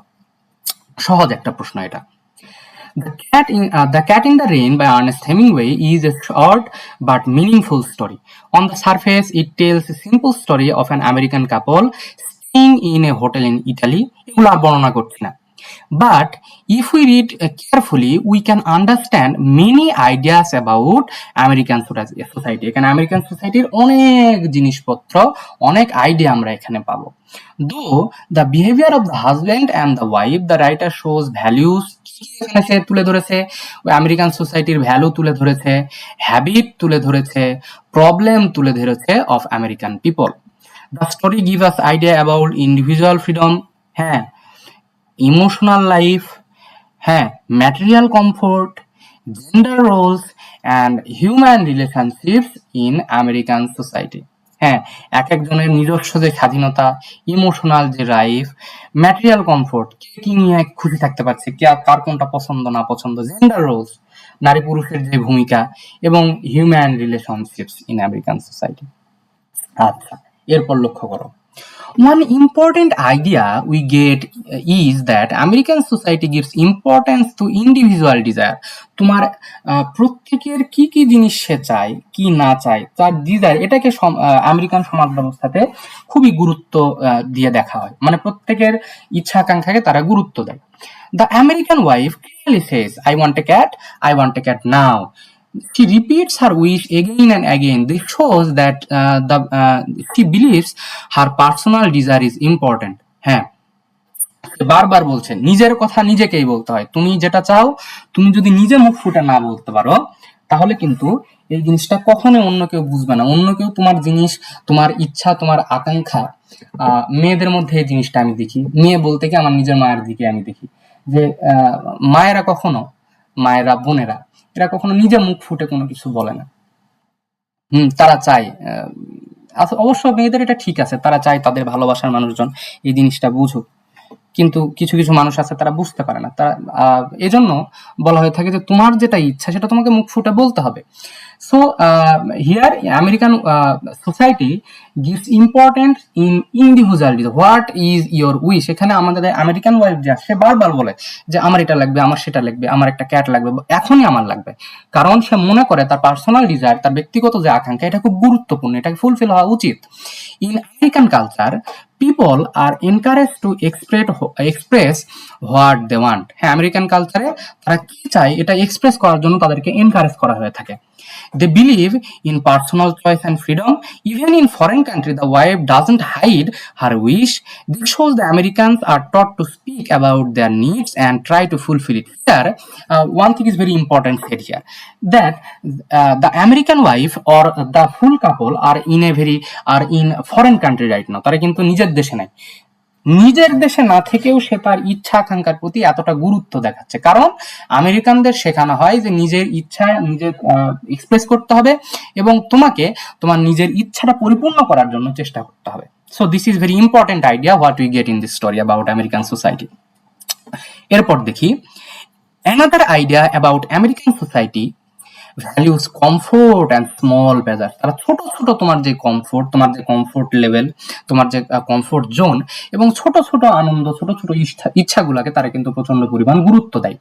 সহজ একটা প্রশ্ন এটা। The Cat in the Rain by Ernest Hemingway is a short but meaningful story. On the surface, it tells a simple story of an American couple staying in a hotel in Italy. এগুলো আর বর্ণনা করছি না। But if we read carefully, we can understand many ideas about American society. এখানে American সোসাইটির অনেক জিনিসপত্র, অনেক idea আমরা এখানে পাবো। Though the behavior of the husband and the wife, the writer shows values. এখানে সে তুলে ধরেছে ওই আমেরিকান সোসাইটির ভ্যালু তুলে ধরেছে, হ্যাবিট তুলে ধরেছে, প্রবলেম তুলে ধরেছে of American people. The story give us idea about individual freedom, হ্যাঁ, ইমোশনাল লাইফ, হ্যাঁ, material comfort, gender roles and human relationships in American society. হ্যাঁ, এক একজনের নিজস্ব যে স্বাধীনতা, ইমোশনাল যে লাইফ, ম্যাটেরিয়াল কমফোর্ট, কে কি নিয়ে খুশি থাকতে পারছে, কে কার কোনটা পছন্দ না পছন্দ, জেন্ডার রোলস, নারী পুরুষের যে ভূমিকা, এবং human relationships in American society. আচ্ছা, এরপর লক্ষ্য করো, one important idea we get is that American society gives importance to individual desire. তোমার প্রত্যেকের কি কি জিনিস সে চায়, কি না চায়, তার ডিজায়ার, এটাকে আমেরিকান সমাজ ব্যবস্থাতে খুবই গুরুত্ব দিয়ে দেখা হয়, মানে প্রত্যেকের ইচ্ছা আকাঙ্ক্ষাকে তারা গুরুত্ব দেয়। The American wife clearly says, I want a cat, I want a cat now. She repeats her wish again and again. This shows that she believes her personal desire is important. হ্যাঁ, বারবার বলছে নিজের কথা নিজেকেই বলতে হয়। তুমি যেটা চাও, তুমি যদি নিজে মুখ ফুটে না বলতে পারো, তাহলে কিন্তু এই জিনিসটা কখনো অন্য কেউ বুঝবে না। অন্য কেউ তোমার জিনিস, তোমার ইচ্ছা, তোমার আকাঙ্ক্ষা, মেয়েদের মধ্যে এই জিনিসটা আমি দেখি, মেয়ে বলতে কি আমার নিজের মায়ের দিকে আমি দেখি যে মায়েরা কখনো, মায়েরা, বোনেরা, এরা কখনো নিজে মুখ ফুটে কোনো কিছু বলে না। তারা চায়, অবশ্য মেয়েদের এটা ঠিক আছে, তারা চায় তাদের ভালোবাসার মানুষজন এই জিনিসটা বুঝুক, কিন্তু কিছু কিছু মানুষ আছে তারা বুঝতে পারে না। তারা এজন্য বলা হয়ে থাকে যে তোমার যেটা ইচ্ছা সেটা তোমাকে মুখ ফুটে বলতে হবে। So here American society gives important in individuality, what is your wish. এখানে আমাদের আমেরিকান ওয়াইফ যা, সে বারবার বলে যে আমার এটা লাগবে, আমার সেটা লাগবে, আমার একটা ক্যাট লাগবে, এখনই আমার লাগবে, কারণ সে মনে করে তার পার্সোনাল ডিজায়ার, তার ব্যক্তিগত যে আকাঙ্ক্ষা, এটা খুব গুরুত্বপূর্ণ, এটাকে ফুলফিল হওয়া উচিত। In American culture, people are encourage to express what they want. হ্যাঁ, আমেরিকান কালচারে তারা কি চায় এটা এক্সপ্রেস করার জন্য তাদেরকে এনকারেজ করা হয়ে থাকে। They believe in personal choice and freedom. Even in foreign country, the wife doesn't hide her wish. This shows the Americans are taught to speak about their needs and try to fulfill it. Here, one thing is very important said here, that the American wife or the full couple are in foreign country right now. তারা কিন্তু নিজের দেশে নাই। নিজের দেশে না থেকেও সে তার ইচ্ছা আকাঙ্ক্ষার প্রতি এতটা গুরুত্ব দেখাচ্ছে, কারণ আমেরিকানদের শেখানো হয় যে নিজের ইচ্ছা নিজের এক্সপ্রেস করতে হবে এবং তোমাকে তোমার নিজের ইচ্ছাটা পরিপূর্ণ করার জন্য চেষ্টা করতে হবে। So this is very important idea what we get in this story about American society. এরপর দেখি, another idea about American society values comfort and small pleasure. তারা ছোট ছোট তোমার যে কমফোর্ট লেভেল, তোমার যে কমফোর্ট জোন এবং ছোট ছোট আনন্দ, ছোট ছোট ইচ্ছাগুলোকে তারা কিন্তু প্রচন্ড পরিমাণ গুরুত্ব দেয়।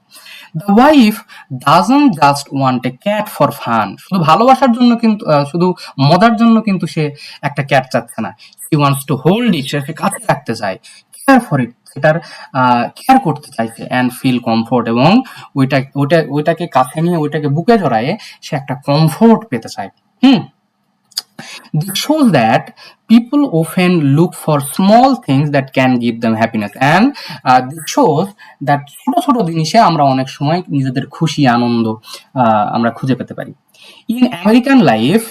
The wife doesn't just want a cat for fun. শুধু ভালোবাসার জন্য কিন্তু, শুধু মজার জন্য কিন্তু সে একটা ক্যাট চাচ্ছে না। She wants to hold it, সে কাছে রাখতে চায়, কেয়ার ফর ইট, সেটার কেয়ার করতে চাইছে, অ্যান্ড ফিল কমফোর্ট, এবং ওইটাকে কাছে নিয়ে, ওইটাকে বুকে জড়ায়ে সে একটা কমফোর্ট পেতে চায়। This shows that people often look for small things that can give them happiness, and this shows that ছোট ছোট জিনিসে আমরা অনেক সময় নিজেদের খুশি, আনন্দ আমরা খুঁজে পেতে পারি। In American life,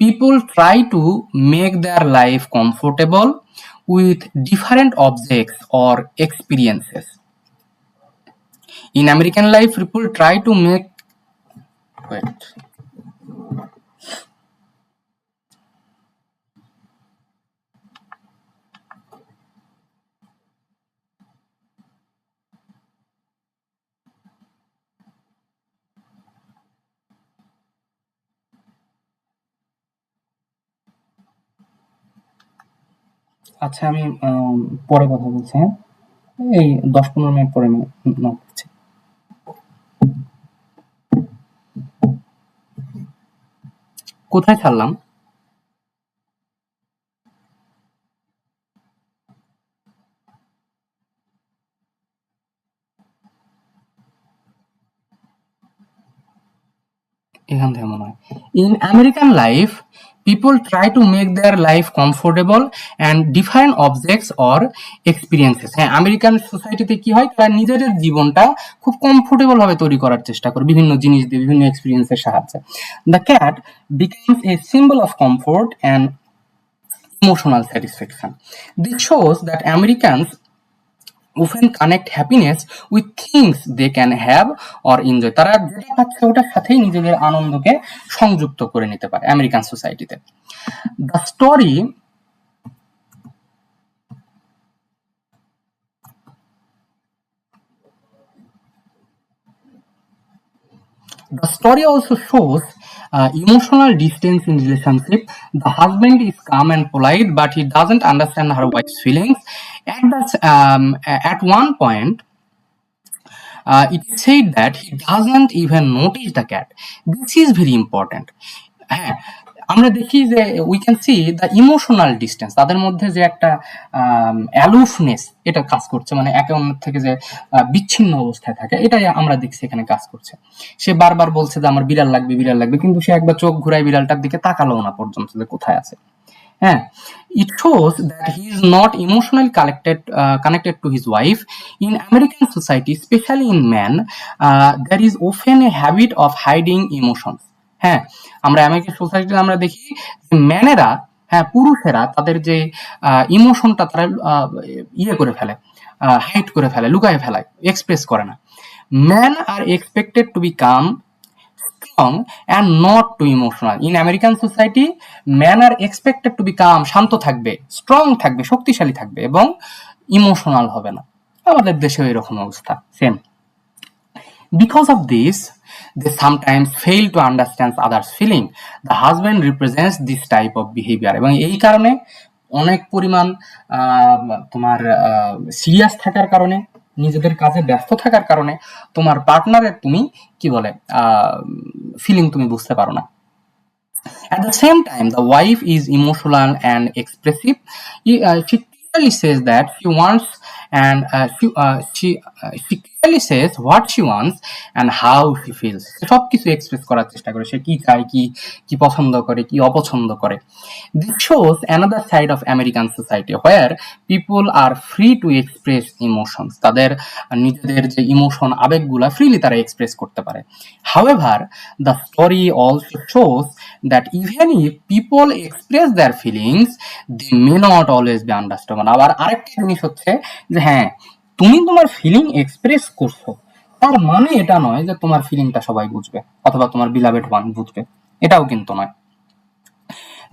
people try to make their life comfortable with different objects or experiences. In American life, people try to make, wait, আচ্ছা আমি পরে কথা বলছি, হ্যাঁ এই 10-15 মিনিট পরে আমি নক করছি। কোথায় ছাড়লাম? এখান থেকে মনে হয় in American life people try to make their life comfortable and different objects or experiences. হ্যাঁ, আমেরিকান সোসাইটিতে কি হয়, তারা নিজেদের জীবনটা খুব কমফোর্টেবল ভাবে তৈরি করার চেষ্টা করে বিভিন্ন জিনিস দিয়ে, বিভিন্ন এক্সপিরিয়েন্সের সাহায্যে। The cat becomes a symbol of comfort and emotional satisfaction. This shows that Americans often connect happiness with things they can have or enjoy. তারা যেটা পাচ্ছে ওটার সাথেই নিজেদের আনন্দকে সংযুক্ত করে নিতে পারে আমেরিকান সোসাইটিতে। The story also shows emotional distance in relationship. The husband is calm and polite, but he doesn't understand her wife's feelings. At one point, it is said that he doesn't even notice the cat. This is very important. হ্যাঁ, আমরা দেখি যে we can see the emotional distance, তাদের মধ্যে যে একটা অ্যালুফনেস এটা কাজ করছে, মানে একে অন্যের থেকে যে বিচ্ছিন্ন অবস্থায় থাকে, এটাই আমরা দেখছি এখানে কাজ করছে। সে বারবার বলছে যে আমার বিড়াল লাগবে বিড়াল লাগবে, কিন্তু সে একবার চোখ ঘুরায় বিড়ালটার দিকে তাকালো না পর্যন্ত যে কোথায় আছে। হ্যাঁ, it shows that he is not emotionally connected to his wife. In American society, especially in men, there is often a habit of hiding emotions. হ্যাঁ, আমরা আমেরিকান সোসাইটিতে আমরা দেখি যে ম্যানেরা, হ্যাঁ পুরুষেরা তাদের যে ইমোশনটা তারা ইয়ে করে ফেলে, হাইড করে ফেলে, লুকায় ফেলায়, এক্সপ্রেস করে না। Man are expected to be calm, strong and not too emotional. In American society, men are expected to be calm, শান্ত থাকবে, স্ট্রং থাকবে, শক্তিশালী থাকবে এবং ইমোশনাল হবে না। আমাদের দেশেও এরকম অবস্থা same. Because of this, they sometimes fail to understand others' feeling. The husband represents this type of behavior. এবং এই কারণে অনেক পরিমাণ তোমার সিরিয়াস থাকার কারণে, নিজেদের কাজে ব্যস্ত থাকার কারণে তোমার পার্টনারের তুমি কি বলে ফিলিং তুমি বুঝতে পারো না। At the same time, the wife is emotional and expressive. She clearly says that she wants and she clearly says what she wants and how she feels. সবকিছু এক্সপ্রেস করার চেষ্টা করে, সে কি চায়, কি পছন্দ করে, কি অপছন্দ করে। This shows another side of American society where people are free to express emotions. তাদের নিজেদের যে ইমোশন, আবেগগুলা ফ্রিলি তারা এক্সপ্রেস করতে পারে। However, the story also shows that even if people express their feelings, they may not always be understood. আবার আরেকটা জিনিস হচ্ছে যে হ্যাঁ, তুমি তোমার ফিলিং এক্সপ্রেস করছো, তার মানে এটা নয় যে তোমার ফিলিংটা সবাই বুঝবে অথবা তোমার বিলাভেড ওয়ান বুঝবে, এটাও কিন্তু নয়।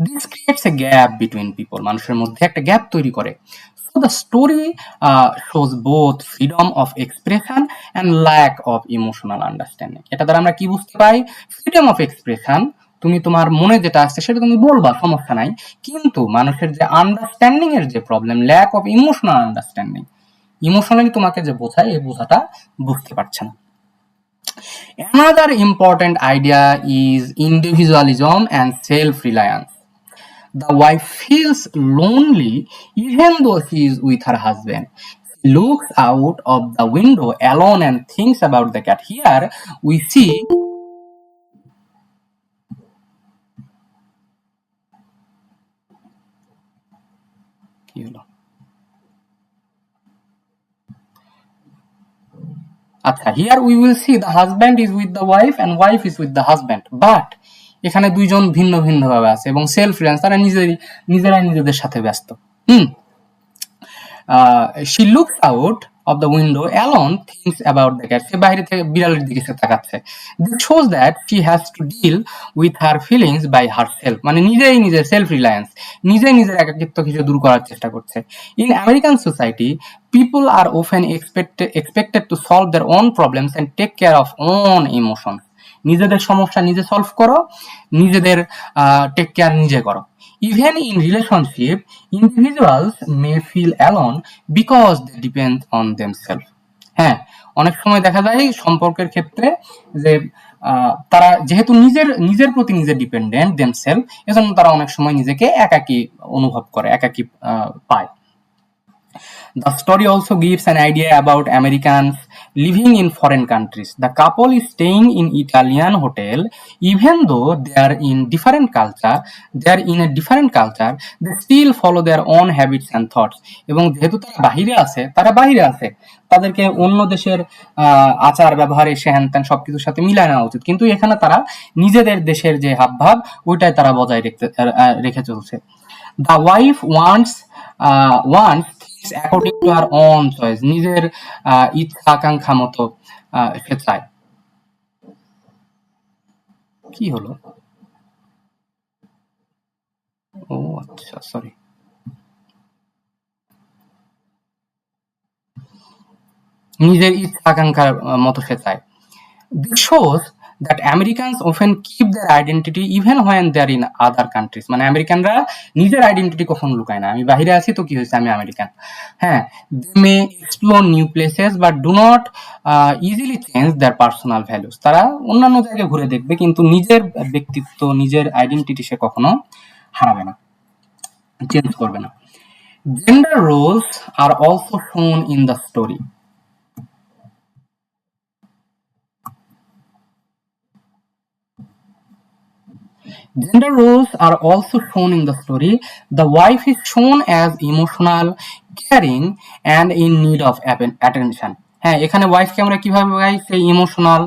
This creates a gap between people. মানুষের মধ্যে একটা গ্যাপ তৈরি করে। So the story shows both freedom of expression and lack of emotional understanding. এটা দ্বারা আমরা কি বুঝতে পাই? ফ্রিডম অফ এক্সপ্রেশন, তুমি তোমার মনে যেটা আসছে সেটা তুমি বলবা, সমস্যা নাই, কিন্তু মানুষের যে আন্ডারস্ট্যান্ডিং এর যে problem, lack of emotional understanding, emotionally তোমাকে যে বোঝায় এই বোঝাটা বুঝতে পারছে না। Another important idea is individualism and self-reliance. The wife feels lonely even though she is with her husband. She looks out of the window alone and thinks about the cat. Here we see here we will see the husband is with the wife and wife is with the husband, but এখানে দুইজন ভিন্ন ভিন্ন ভাবে আছে এবং self reliance, তারা নিজেরাই নিজেদের সাথে ব্যস্ত। she looks out of the window alone, thinks about the cat. সে বাইরে থেকে বিড়ালের দিকে তাকাচ্ছে। This shows that she has to deal with her feelings by herself. মানে নিজের সেলফ রিলায়েন্স, নিজের একাকিত্ব কিছু দূর করার চেষ্টা করছে। In American society, people are often expected to solve their own problems and take care of own emotions. নিজেদের সমস্যা নিজে সলভ করো, নিজেদের টেক কেয়ার নিজে করো। Even in relationship, individuals may feel alone because they depend on themselves. হ্যাঁ, অনেক সময় দেখা যায় সম্পর্কের ক্ষেত্রে যে তারা যেহেতু নিজের নিজের প্রতি নিজে ডিপেন্ডেন্ট দেমসেলফ, এজন্য তারা অনেক সময় নিজেকে একাকী অনুভব করে, একাকী পায়। The story also gives an idea about Americans living in foreign countries. The couple is staying in Italian hotel, even though they are in a different culture, they still follow their own habits and thoughts. এবং যেহেতু তারা বাহিরে আছে, তাদেরকে অন্য দেশের আচার ব্যবহার এসে হ্যান ত্যান সবকিছুর সাথে মিলায় নেওয়া উচিত, কিন্তু এখানে তারা নিজেদের দেশের যে হাবভাব ওইটাই তারা বজায় রেখে চলছে। The wife wants things according to her own choice. নিজের ইচ্ছা আকাঙ্ক্ষা মতো সে চায়। কি হলো? ও আচ্ছা, সরি। নিজের ইচ্ছা আকাঙ্ক্ষার মতো সে চায়। This shows that Americans often keep their identity even when they are in other countries. মানে আমেরিকানরা নিজের আইডেন্টিটি কখনো লুকায় না। আমি বাহিরে আছি তো কি হয়েছে, আমি আমেরিকান। হ্যাঁ, they may explore new places but do not easily change their personal values. তারা অন্যান্য জায়গায় ঘুরে দেখবে, কিন্তু নিজের ব্যক্তিত্ব, নিজের আইডেন্টিটি সে কখনো হারাবে না, চেঞ্জ করবে না। Gender roles are also shown in the story. Gender roles are also shown in the story. The wife is shown as emotional, caring, and in need of attention. হ্যাঁ, এখানে ওয়াইফকে আমরা কিভাবে পাই? সে ইমোশনাল,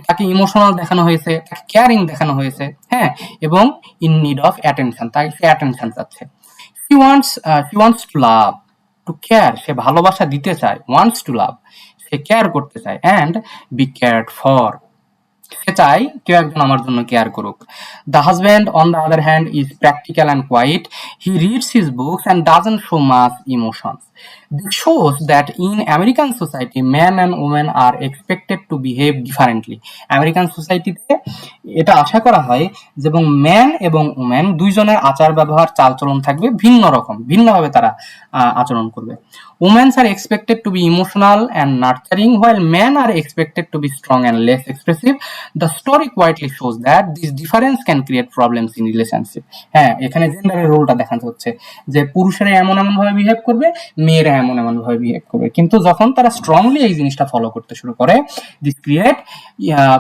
তাকে ইমোশনাল দেখানো হয়েছে, তাকে কেয়ারিং দেখানো হয়েছে, হ্যাঁ, এবং ইন নিড অফ অ্যাটেনশন, তাই সে অ্যাটেনশন চাচ্ছে। she wants to love, to care, সে ভালোবাসা দিতে চায়, wants to love, say care করতে চায়, and be cared for, সে চায় কেউ একজন আমার জন্য কেয়ার করুক। The husband on the other hand is practical and quiet. He reads his books and doesn't show much emotions. This shows that in American society men and women are expected to behave differently. American সোসাইটিতে এটা আশা করা হয় যে এবং man এবং woman দুইজনের আচার ব্যবহার চালচলন থাকবে ভিন্ন রকম, ভিন্নভাবে তারা আচরণ করবে। Women are expected to be emotional and nurturing while men are expected to be strong and less expressive. The story quietly shows that this difference can create problems in relationship. হ্যাঁ, এখানে জেন্ডারের রোলটা দেখানো হচ্ছে যে পুরুষেরা এমন ভাবে বিহেভ করবে, মেয়েরা এমন ভাবে বিহেভ করবে, কিন্তু যখন তারা স্ট্রংলি এই জিনিসটা ফলো করতে শুরু করে, this create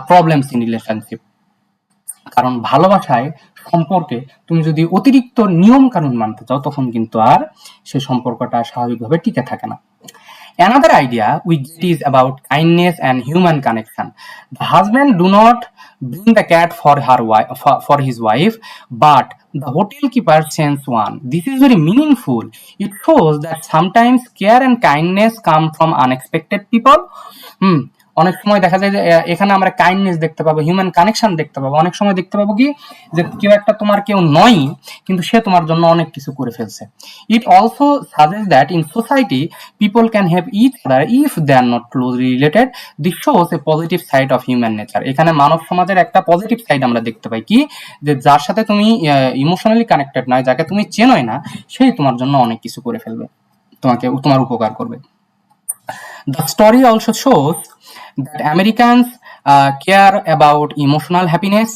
problems in relationship. কারণ ভালোবাসায় সম্পর্কে তুমি যদি অতিরিক্ত নিয়ম কানুন মানতে চাও, তখন কিন্তু আর সেই সম্পর্কটা স্বাভাবিকভাবে টিকে থাকে না। Another idea we get is about kindness and human connection. The husband do not bring the cat for his wife, but the hotel keeper sends one. This is very meaningful. It shows that sometimes care and kindness come from unexpected people. অনেক সময় দেখা যায় যে এখানে আমরা kindness দেখতে পাবো, human connection দেখতে পাবো। অনেক সময় দেখতে পাবো কি যে কেউ নয়, কিন্তু সে তোমার জন্য অনেক কিছু করে ফেলছে। It also suggest that in society people can have each other if they are not closely related. This shows a positive side of human nature. এখানে মানব সমাজের একটা পজিটিভ সাইড আমরা দেখতে পাই, কি যে যার সাথে তুমি ইমোশনালি কানেক্টেড নয়, যাকে তুমি চেনোই না, সেই তোমার জন্য অনেক কিছু করে ফেলবে, তোমার উপকার করবে। The story also shows that Americans care about emotional happiness.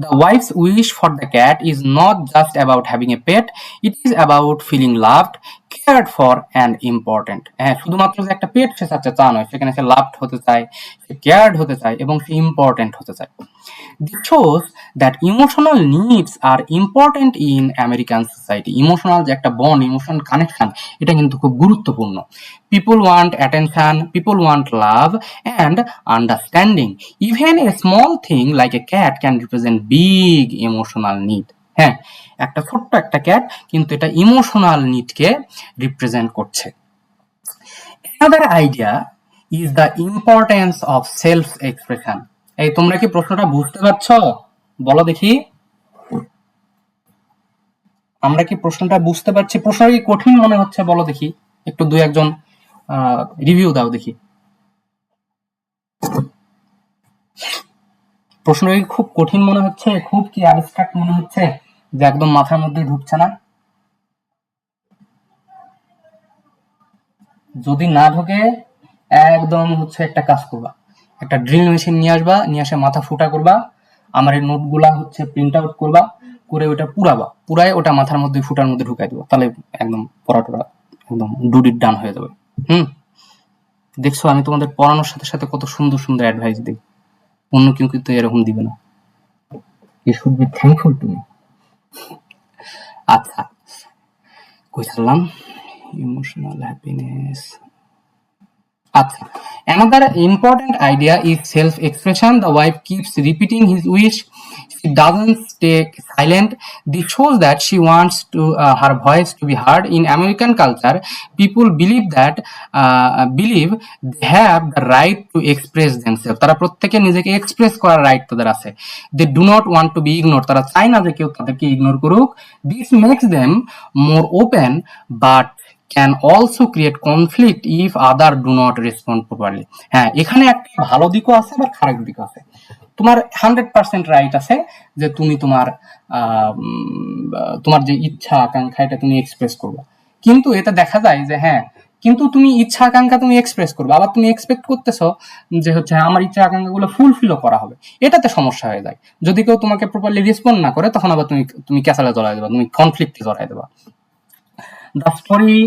The wife's wish for the cat is not just about having a pet, it is about feeling loved, cared for and important. শুধুমাত্র যে একটা পেট সে চাচ্ছে তা নয়, সেখানে সে loved হতে চায়, সে cared হতে চায় এবং সে ইম্পর্টেন্ট হতে চায়। This shows that emotional needs are important in American society. Emotional যে একটা বন্ড, ইমোশনাল কানেকশন, এটা কিন্তু খুব গুরুত্বপূর্ণ। People want attention, people want love and understanding. Even a small thing like a cat can represent big emotional need. হ্যাঁ, একটা ছোট্ট একটা ক্যাট, কিন্তু এটা ইমোশনাল নিডকে রিপ্রেজেন্ট করছে। Another idea is the importance of self expression. এই তোমরা কি প্রশ্নটা বুঝতে পারছো? বলো দেখি, আমরা কি প্রশ্নটা বুঝতে পারছি? প্রশ্নটা কি কঠিন মনে হচ্ছে? বলো দেখি, একটু দুই একজন রিভিউ দাও দেখি। প্রশ্নটা কি খুব কঠিন মনে হচ্ছে? খুব কি অ্যাবস্ট্রাক্ট মনে হচ্ছে? যে একদম মাথার মধ্যে ঢুকছে না? যদি না ঢোকে একদম হচ্ছে একটা কাজ করবা, একটা ড্রিল মেশিন নিয়ে আসবা, নিয়ে এসে মাথা ফুটা করবা, আমার এই নোটগুলা হচ্ছে প্রিন্ট আউট করবা, করে ওটা পুরাবা, পুরায় ওটা মাথার মধ্যে ফুটার মধ্যে ঢুকাই দেবো, তাহলে একদম পড়াটোরা একদম ডুডির ডান হয়ে যাবে। দেখছো আমি তোমাদের পড়ানোর সাথে সাথে কত সুন্দর সুন্দর অ্যাডভাইস দিই, অন্য কেউ কিন্তু এরকম দিবে না। You should be thankful to me. আচ্ছা, কই ছাড়লাম? Emotional happiness. আচ্ছা, another important idea is self-expression. The wife keeps repeating his wish. She doesn't stay silent. This shows that she wants to her voice to be heard. In American culture, people believe they have the right to express themselves. তারা প্রত্যেকে নিজেকে express করার right তাদের আছে। They do not want to be ignored. তারা চায় না যে কেউ তাদেরকে ইগনোর করুক। This makes them more open, but can also create conflict if other do not respond properly. হ্যাঁ, এখানে একটা ভালো দিকও আছে আবার খারাপ দিকও আছে। তোমার 100% রাইট আছে যে তুমি তোমার যে ইচ্ছা আকাঙ্ক্ষা এটা তুমি এক্সপ্রেস করবে, কিন্তু এটা দেখা যায় যে হ্যাঁ, কিন্তু তুমি ইচ্ছা আকাঙ্ক্ষা তুমি এক্সপ্রেস করবে, আবার তুমি এক্সপেক্ট করতেছো যে হচ্ছে আমার ইচ্ছা আকাঙ্ক্ষাগুলো ফুলফিলও করা হবে, এটাতে সমস্যা হয়ে যায়। যদি কেউ তোমাকে প্রপারলি রেসপন্ড না করে তখন আবার তুমি ক্যাসালে জড়াই দেবা, তুমি কনফ্লিক্টে জড়াই দেবা। The story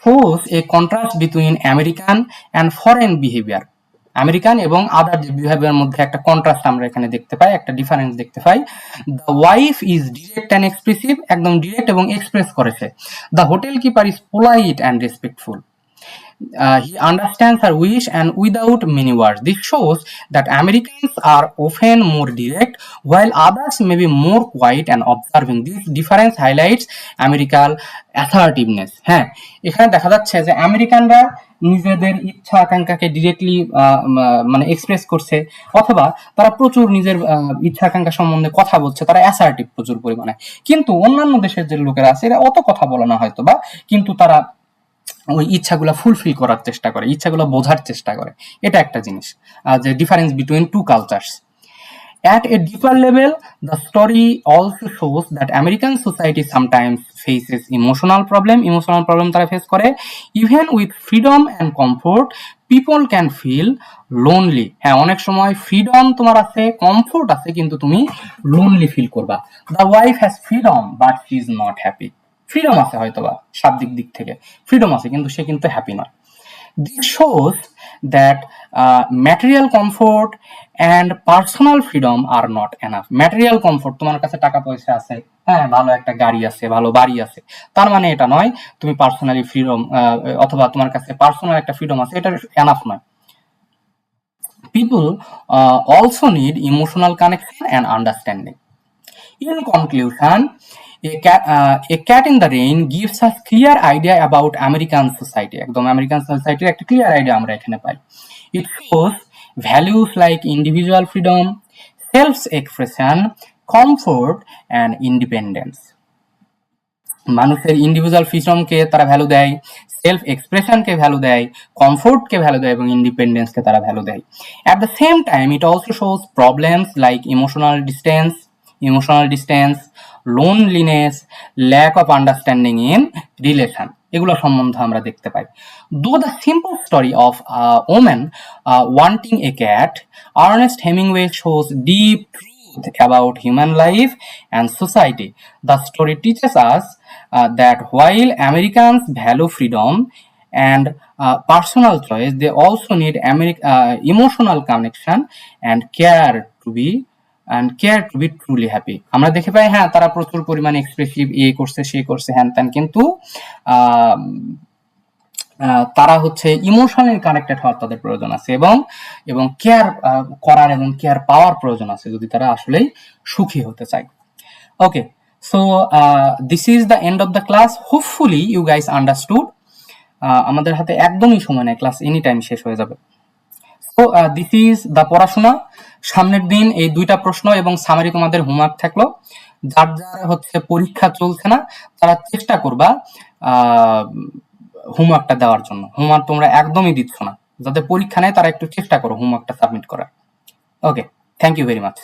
shows a contrast between American and foreign behavior. American এবং আদার যে বিহেভিয়ার মধ্যে একটা কন্ট্রাস্ট আমরা এখানে দেখতে পাই, একটা ডিফারেন্স দেখতে পাই। The wife is direct and expressive, একদম ডিরেক্ট এবং এক্সপ্রেস করেছে। The hotel keeper is polite and respectful. He understands her wish and without many words. This shows that Americans are often more direct, while others may be more quiet and observing. This difference highlights American assertiveness. হ্যাঁ, এখানে দেখা যাচ্ছে যে আমেরিকানরা নিজেদের ইচ্ছা আকাঙ্ক্ষাকে directly মানে express করছে, অথবা তারা প্রচুর নিজের ইচ্ছা আকাঙ্ক্ষা সম্বন্ধে কথা বলছে, তারা অ্যাসার্টিভ প্রচুর পরিমাণে। কিন্তু অন্যান্য দেশের যে লোকেরা আছে এরা অত কথা বলে না হয়তো বা, কিন্তু তারা ওই ইচ্ছাগুলো ফুলফিল করার চেষ্টা করে, ইচ্ছাগুলো বোঝার চেষ্টা করে। এটা একটা জিনিস, যে difference between two cultures. At a deeper level, the story also shows that American society sometimes faces emotional problem. Emotional problem তারা ফেস করে। Even with freedom and comfort, people can feel lonely. হ্যাঁ, অনেক সময় freedom তোমার আছে, comfort আছে, কিন্তু তুমি লোনলি ফিল করবা। The wife has freedom, but she is not happy. Freedom আছে হয়তোবা শাব্দিক দিক থেকে ফ্রিডম আছে, কিন্তু সে কিন্তু হ্যাপি নয়। This shows that material comfort and personal freedom are not enough. Material comfort, তোমার কাছে টাকা পয়সা আছে, হ্যাঁ, ভালো একটা গাড়ি আছে, ভালো বাড়ি আছে, তার মানে এটা নয় তুমি পার্সোনালি ফ্রিডম অথবা তোমার কাছে পার্সোনাল একটা ফ্রিডম আছে, এটা এনাফ নয়। People also need emotional connection and understanding. In conclusion, a cat in the rain gives us clear idea about American society. একদম আমেরিকান সোসাইটির একটা ক্লিয়ার আইডিয়া আমরা এখানে পাই। It shows values like individual freedom, self-expression, comfort and independence. মানুষের individual ফ্রিডমকে তারা value দেয়, self এক্সপ্রেশনকে value দেয়, কমফোর্টকে value দেয় এবং ইন্ডিপেন্ডেন্সকে তারা ভ্যালু দেয়। At the same time it also shows problems like emotional distance, loneliness, lack of understanding in relation, এগুলো সম্বন্ধে আমরা দেখতে পাই। Though the simple story of women wanting a cat, Ernest Hemingway shows deep truth about human life and society. The story teaches us that while Americans value freedom and personal choice, they also need emotional connection and care to be truly happy. আমরা দেখে পাই হ্যাঁ, তারা প্রচুর পরিমাণে expressive, করছে সে করছে হ্যান ত্যান, কিন্তু তারা হচ্ছে ইমোশনালি কানেক্টেড হওয়ার তাদের প্রয়োজন আছে, এবং কেয়ার করার এবং কেয়ার পাওয়ার প্রয়োজন আছে যদি তারা আসলেই সুখী হতে চায়। Okay, so this is the end of the class. Hopefully you guys understood. আমাদের হাতে একদমই সময় নেই, ক্লাস এনি টাইম শেষ হয়ে যাবে। সো দিস ইজ দ্য পড়াশোনা। সামনের দিন এই 2টা প্রশ্ন এবং সামারি তোমাদের হোমওয়ার্ক থাকলো। যার হচ্ছে পরীক্ষা চলছে না তারা চেষ্টা করবা হোমওয়ার্কটা দেওয়ার জন্য। হোমওয়ার্ক তোমরা একদমই দিচ্ছ না, যাদের পরীক্ষা নেই তারা একটু চেষ্টা করো হোমওয়ার্কটা সাবমিট করার। ওকে, থ্যাংক ইউ ভেরি মাচ।